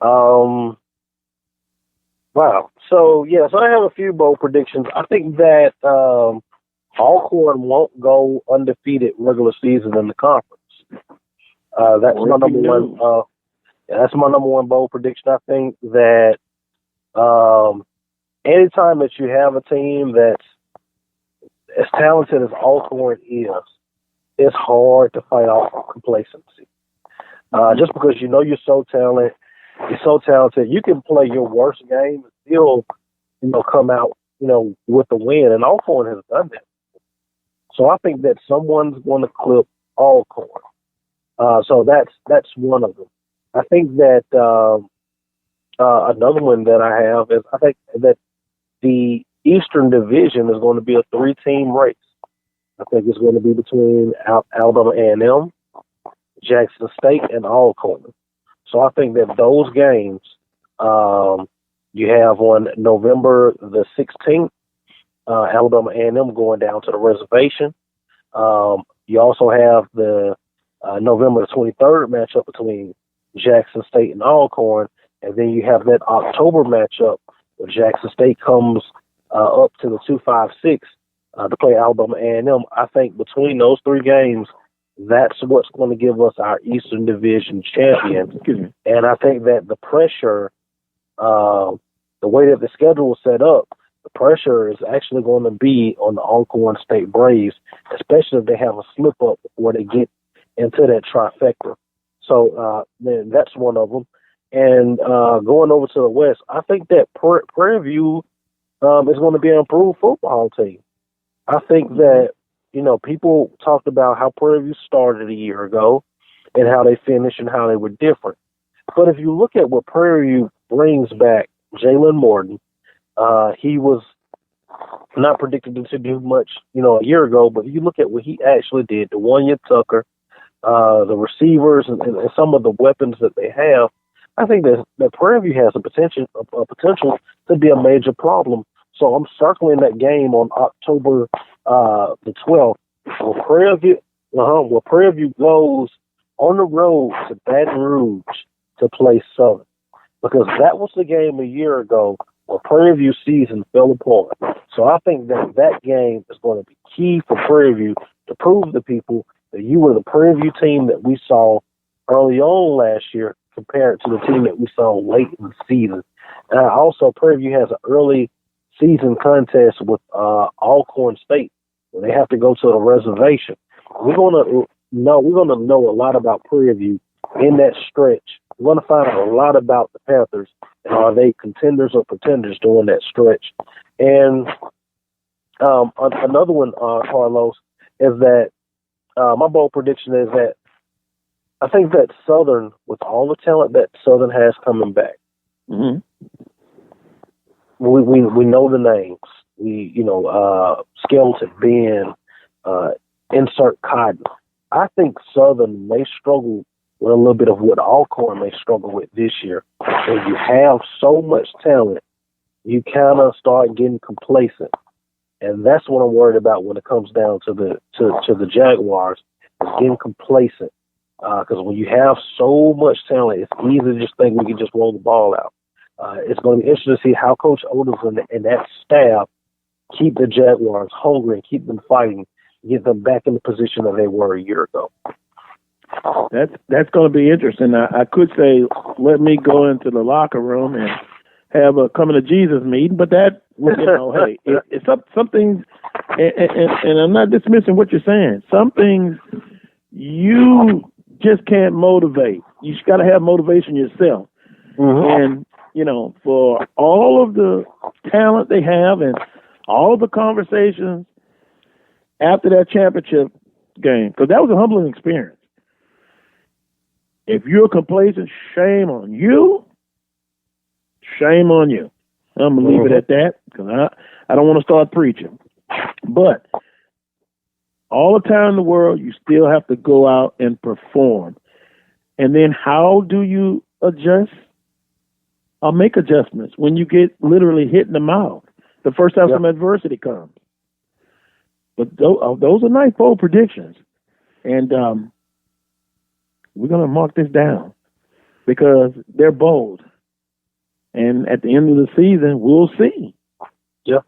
Wow. So I have a few bowl predictions. I think that Alcorn won't go undefeated regular season in the conference. That's my number one. That's my number one bold prediction. I think that anytime that you have a team that's as talented as Alcorn is, it's hard to fight off complacency. Just because you're so talented, you can play your worst game and still, come out, with the win. And Alcorn has done that. So I think that someone's going to clip Alcorn. So that's one of them. I think that another one that I have is I think that the Eastern Division is going to be a 3-team race. I think it's going to be between Alabama A&M, Jackson State, and Alcorn. So I think that those games, you have on November the 16th, Alabama A&M going down to the reservation. You also have the November the 23rd matchup between Jackson State and Alcorn, and then you have that October matchup where Jackson State comes up to the 256 to play Alabama A&M. I think between those three games, that's what's going to give us our Eastern Division champion. And I think that the pressure, the way that the schedule is set up, the pressure is actually going to be on the Alcorn State Braves, especially if they have a slip-up before they get into that trifecta. So then that's one of them. And going over to the West, I think that Prairie View is going to be an improved football team. I think that, people talked about how Prairie View started a year ago and how they finished and how they were different. But if you look at what Prairie View brings back, Jalen Morton, he was not predicted to do much, a year ago, but you look at what he actually did, DeWanya Tucker, the receivers and some of the weapons that they have, I think that Prairie View has a potential to be a major problem. So I'm circling that game on October the 12th. Where Prairie View goes on the road to Baton Rouge to play Southern, because that was the game a year ago where Prairie View season fell apart. So I think that game is going to be key for Prairie View to prove to people that you were the Prairie View team that we saw early on last year compared to the team that we saw late in the season. And also, Prairie View has an early season contest with Alcorn State, where they have to go to a reservation. We're gonna know a lot about Prairie View in that stretch. We're gonna find out a lot about the Panthers and are they contenders or pretenders during that stretch. And another one, Carlos, is that my bold prediction is that I think that Southern, with all the talent that Southern has coming back, mm-hmm. we know the names. Skeleton Ben, insert Cotton. I think Southern may struggle with a little bit of what Alcorn may struggle with this year. If you have so much talent, you kind of start getting complacent, and that's what I'm worried about when it comes down to the Jaguars, is getting complacent. Because when you have so much talent, it's easy to just think we can just roll the ball out. It's going to be interesting to see how Coach Otis and that staff keep the Jaguars hungry and keep them fighting, get them back in the position that they were a year ago. That's going to be interesting. I could say, let me go into the locker room and have a coming to Jesus meeting, but that, hey, it's some things, and I'm not dismissing what you're saying. Some things you just can't motivate. You just got to have motivation yourself. Mm-hmm. And, for all of the talent they have and all the conversations after that championship game, because that was a humbling experience. If you're complacent, shame on you. Shame on you. I'm going to leave it at that, because I don't want to start preaching. But all the time in the world, you still have to go out and perform. And then how do you adjust? I'll make adjustments when you get literally hit in the mouth the first time some adversity comes. But those are nice, bold predictions. And we're going to mark this down because they're bold. And at the end of the season, we'll see. Yeah.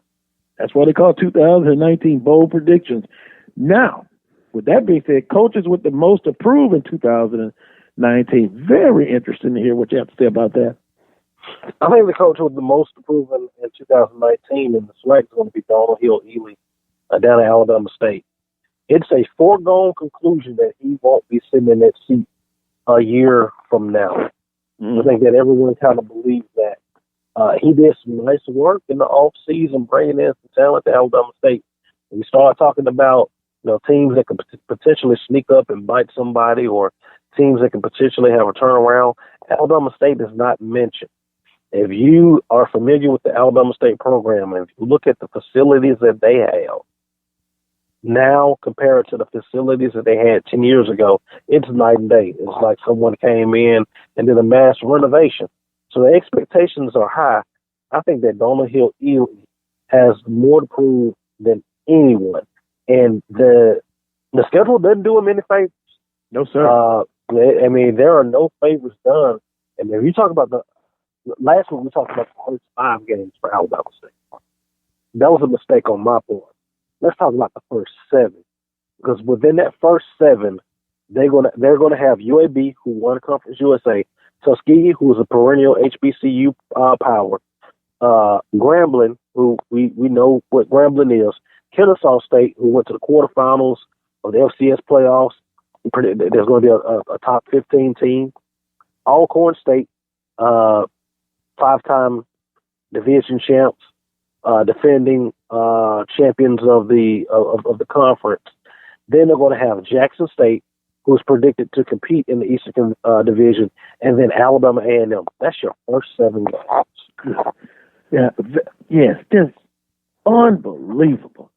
That's why they call 2019 bold predictions. Now, with that being said, coaches with the most approved in 2019, very interesting to hear what you have to say about that. I think the coach with the most approved in 2019 in the SWAC is going to be Donald Hill-Ely down at Alabama State. It's a foregone conclusion that he won't be sitting in that seat a year from now. I think that everyone kind of believes that. He did some nice work in the offseason, bringing in some talent to Alabama State. We start talking about teams that could potentially sneak up and bite somebody, or teams that can potentially have a turnaround. Alabama State is not mentioned. If you are familiar with the Alabama State program, and if you look at the facilities that they have now compared to the facilities that they had 10 years ago, it's night and day. It's like someone came in and did a mass renovation. So the expectations are high. I think that Donald Hill-Ely has more to prove than anyone. And the schedule doesn't do him any favors. No, sir. There are no favors done. And if you talk about last week we talked about the first 5 games for Alabama State. That was a mistake on my part. Let's talk about the first 7, because within that first 7, they're gonna have UAB, who won Conference USA, Tuskegee, who is a perennial HBCU power, Grambling, who we know what Grambling is, Kennesaw State, who went to the quarterfinals of the FCS playoffs. There's going to be a top 15 team. Alcorn State, 5-time division champs, defending champions of the conference. Then they're going to have Jackson State, who is predicted to compete in the Eastern Division, and then Alabama A&M. That's your first 7 games. Yeah, yes, just unbelievable.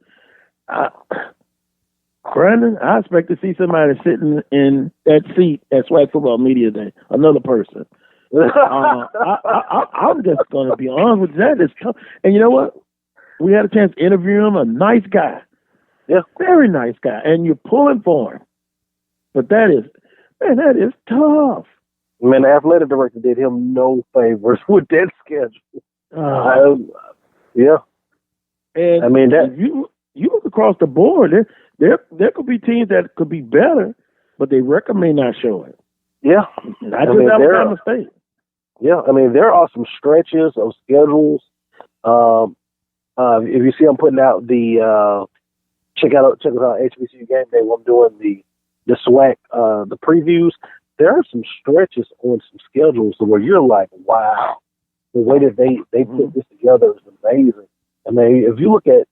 Brandon, I expect to see somebody sitting in that seat at SWAC Football Media Day, another person. I'm just going to be honest with that. It's tough. And you know what? We had a chance to interview him. A nice guy. Yeah. Very nice guy. And you're pulling for him. But that is tough. Man, the athletic director did him no favors with that schedule. Yeah. And I mean, that you look across the board, there could be teams that could be better, but their record may not show it. Yeah. Not just Alabama State. Yeah, I mean, there are some stretches of schedules. If you see I'm putting out the check out HBCU game day when I'm doing the SWAC the previews, there are some stretches on some schedules where you're like, wow, the way that they put this together is amazing. I mean, if you look at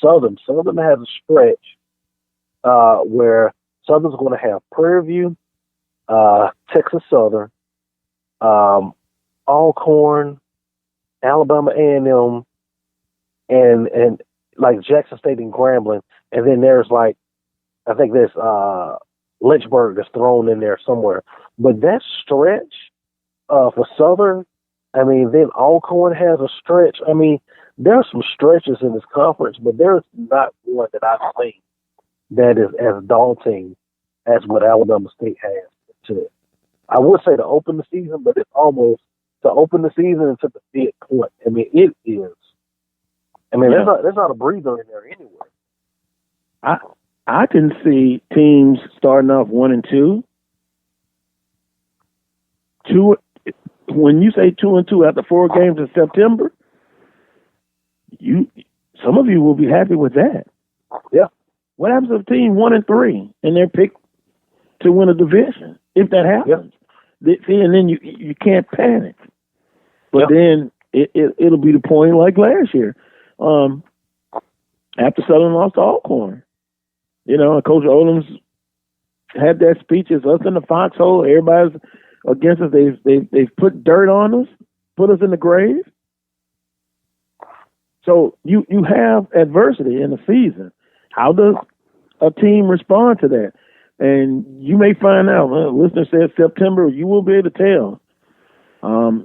Southern has a stretch where Southern's going to have Prairie View, Texas Southern, Alcorn, Alabama A&M, and like Jackson State and Grambling, and then there's like, I think there's Lynchburg that's thrown in there somewhere. But that stretch for Southern, I mean, then Alcorn has a stretch. I mean, there's some stretches in this conference, but there's not one that I've seen that is as daunting as what Alabama State has to it. I would say to open the season, but it's almost to open the season and to the fifth point. I mean, it is. I mean, there's not a breather in there anywhere. I can see teams starting off 1-2. When you say 2-2 after 4 games in September, some of you will be happy with that. Yeah. What happens if a team 1-3 and they're picked to win a division? If that happens, and then you can't panic. But then it'll be the point like last year, after Southern lost to Alcorn. You know, and Coach Olam's had that speech, it's us in the foxhole, everybody's against us, they've put dirt on us, put us in the grave. So you have adversity in the season. How does a team respond to that? And you may find out, listener says September, you will be able to tell.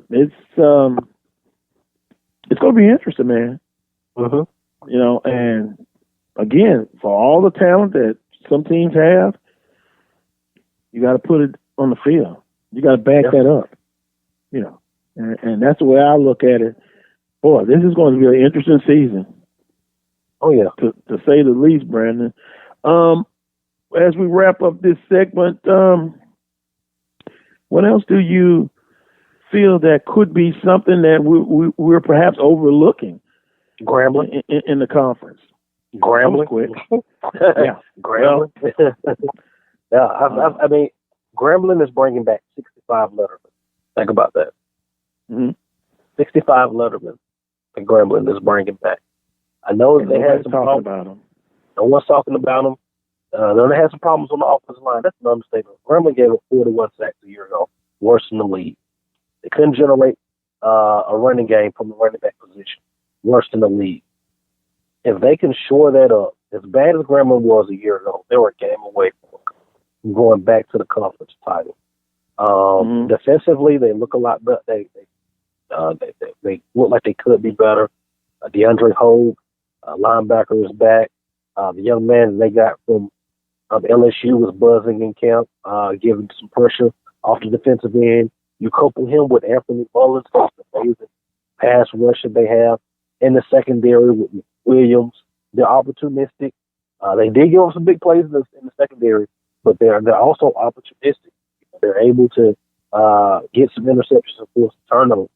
It's going to be interesting, man. Mm-hmm. You know, and again, for all the talent that some teams have, you got to put it on the field. You got to back that up. You know, and that's the way I look at it. Boy, this is going to be an interesting season. Oh yeah, to say the least, Brandon. As we wrap up this segment, what else do you feel that could be something that we're perhaps overlooking? Grambling in the conference. Grambling, quick. Yeah, Grambling. I mean, Grambling is bringing back 65 lettermen. Think about that. Mm-hmm. 65 lettermen that Grambling is bringing back. I know they had some problems about them. No one's talking about them. They had some problems on the offensive line. That's an understatement. Grambling gave up 41 sacks a year ago, worse in the league. They couldn't generate a running game from the running back position, worse in the league. If they can shore that up, as bad as Grambling was a year ago, they were a game away from going back to the conference title. Defensively, they look a lot better. They look like they could be better. DeAndre Hogue, linebacker, is back. The young man they got from LSU was buzzing in camp, giving some pressure off the defensive end. You couple him with Anthony Mullins, amazing pass rush that they have in the secondary with Williams. They're opportunistic. They did give up some big plays in the secondary, but they're also opportunistic. They're able to get some interceptions and force turnovers.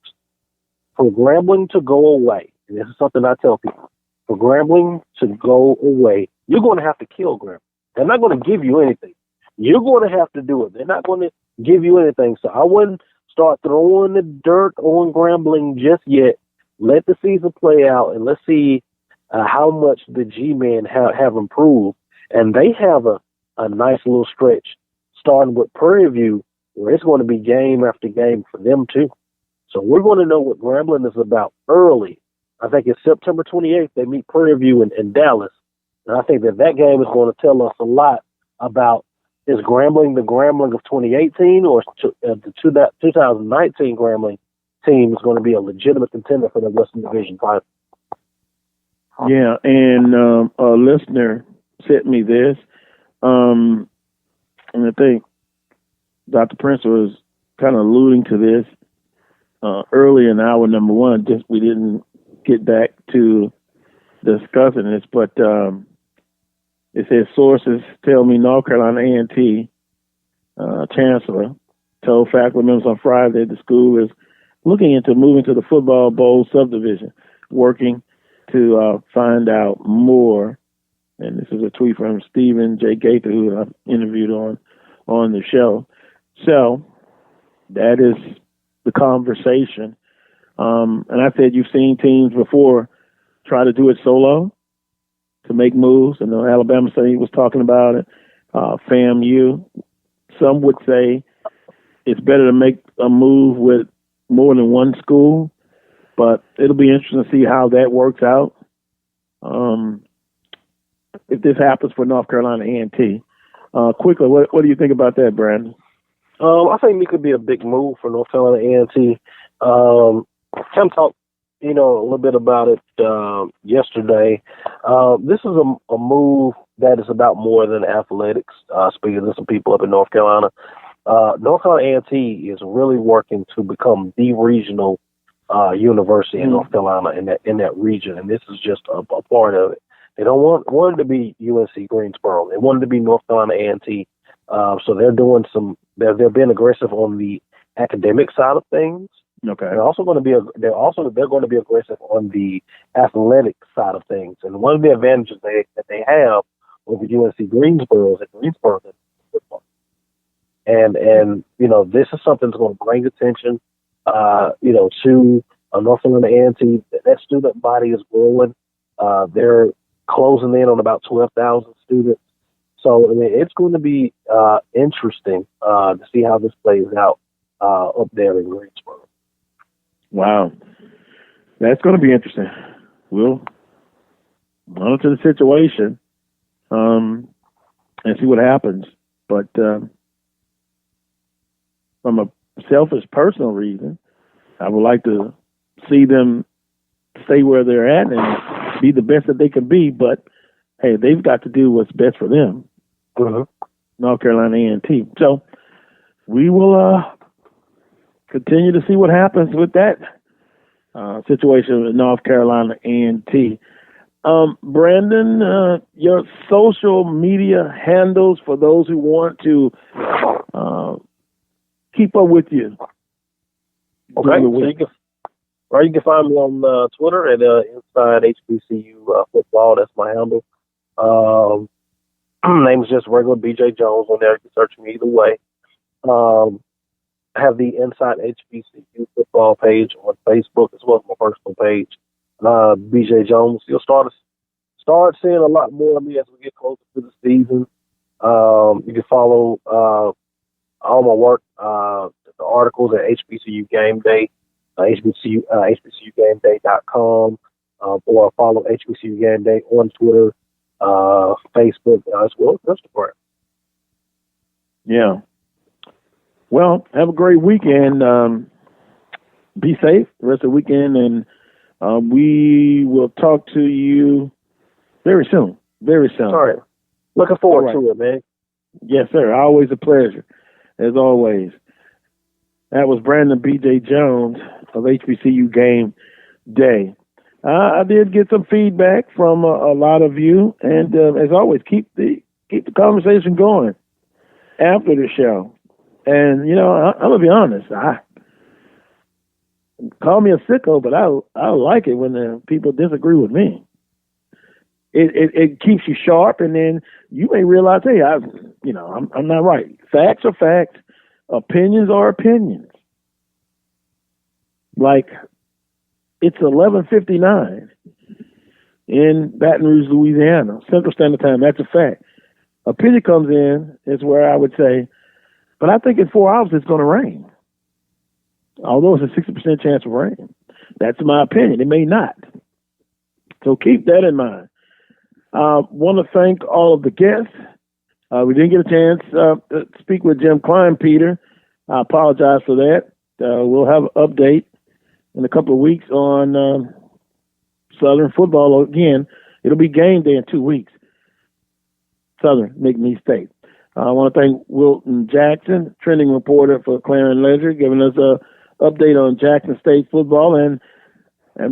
For Grambling to go away, and this is something I tell people, for Grambling to go away, you're going to have to kill Grambling. They're not going to give you anything. You're going to have to do it. They're not going to give you anything. So I wouldn't start throwing the dirt on Grambling just yet. Let the season play out, and let's see how much the G-men have improved. And they have a nice little stretch, starting with Prairie View, where it's going to be game after game for them too. So we're going to know what Grambling is about early. I think it's September 28th. They meet Prairie View in Dallas. And I think that game is going to tell us a lot about is Grambling the Grambling of 2018, or the 2019 Grambling team is going to be a legitimate contender for the Western Division title? Yeah, and a listener sent me this, and I think Dr. Prince was kind of alluding to this early in hour number one. Just we didn't get back to discussing this, but it says sources tell me North Carolina A&T chancellor told faculty members on Friday the school is looking into moving to the football bowl subdivision, working to find out more. And this is a tweet from Stephen J. Gaither, who I've interviewed on the show. So that is the conversation. And I said you've seen teams before try to do it solo to make moves. I know Alabama State was talking about it. FAMU. Some would say it's better to make a move with more than one school, but it'll be interesting to see how that works out. If this happens for North Carolina A&T. Quickly, what do you think about that, Brandon? I think it could be a big move for North Carolina A&T. Tim talked, a little bit about it yesterday. This is a move that is about more than athletics. Speaking to some people up in North Carolina, North Carolina A&T is really working to become the regional university in North Carolina in that region, and this is just a part of it. They don't want it to be UNC Greensboro. They want it to be North Carolina A&T. So they're doing they're being aggressive on the academic side of things. Okay. They're going to be aggressive on the athletic side of things. And one of the advantages that they have over UNC Greensboro is that Greensboro is football. And this is something that's going to bring attention to North Carolina A&T. That student body is growing. They're closing in on about 12,000 students. So, it's going to be interesting to see how this plays out up there in Greensboro. Wow. That's going to be interesting. We'll monitor the situation and see what happens. But from a selfish personal reason, I would like to see them stay where they're at and be the best that they can be. But, hey, they've got to do what's best for them. Mm-hmm. North Carolina A&T. So we will continue to see what happens with that situation with North Carolina A&T. Brandon, your social media handles for those who want to keep up with you. Okay, so you can find me on Twitter at Inside HBCU Football. That's my handle. Name is just regular BJ Jones on there. You can search me either way. I have the Inside HBCU Football page on Facebook as well as my personal page. BJ Jones. You'll start seeing a lot more of me as we get closer to the season. You can follow all my work, the articles at HBCU Game Day, HBCUGameDay.com, or follow HBCU Game Day on Twitter, Facebook, as well as Instagram. Yeah. Well, have a great weekend. Be safe the rest of the weekend, and we will talk to you very soon. Very soon. All right. Looking forward to it, man. Yes, sir. Always a pleasure, as always. That was Brandon B.J. Jones of HBCU Game Day. I did get some feedback from a lot of you, and as always, keep the conversation going after the show. And I'm gonna be honest. Call me a sicko, but I like it when people disagree with me. It keeps you sharp, and then you may realize, hey, I'm not right. Facts are facts. Opinions are opinions. Like, it's 11:59 in Baton Rouge, Louisiana, Central Standard Time. That's a fact. Opinion comes in is where I would say, but I think in 4 hours it's going to rain. Although it's a 60% chance of rain. That's my opinion. It may not. So keep that in mind. Want to thank all of the guests We didn't get a chance to speak with Jim Kleinpeter. I apologize for that. We'll have an update in a couple of weeks on Southern football again. It'll be game day in 2 weeks. Southern, McNeese State. I want to thank Wilton Jackson, trending reporter for Clarion Ledger, giving us an update on Jackson State football, and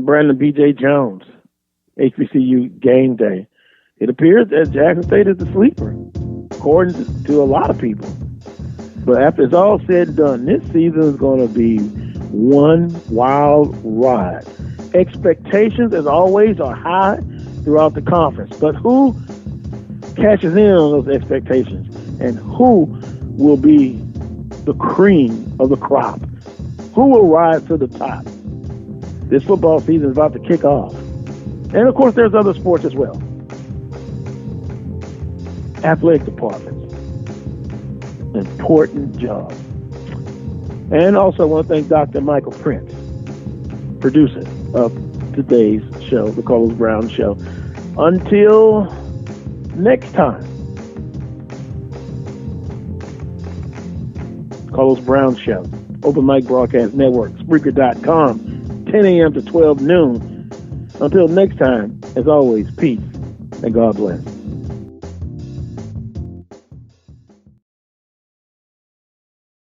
Brandon B.J. Jones, HBCU game day. It appears that Jackson State is the sleeper, according to a lot of people. But after it's all said and done, this season is going to be one wild ride. Expectations, as always, are high throughout the conference. But who cashes in on those expectations? And who will be the cream of the crop? Who will rise to the top? This football season is about to kick off. And, of course, there's other sports as well. Athletic departments. Important job. And also I want to thank Dr. Michael Prince, producer of today's show, the Carlos Brown Show. Until next time, Carlos Brown Show, Open Mic Broadcast Network, Spreaker.com, 10 a.m. to 12 noon. Until next time, as always, peace and God bless.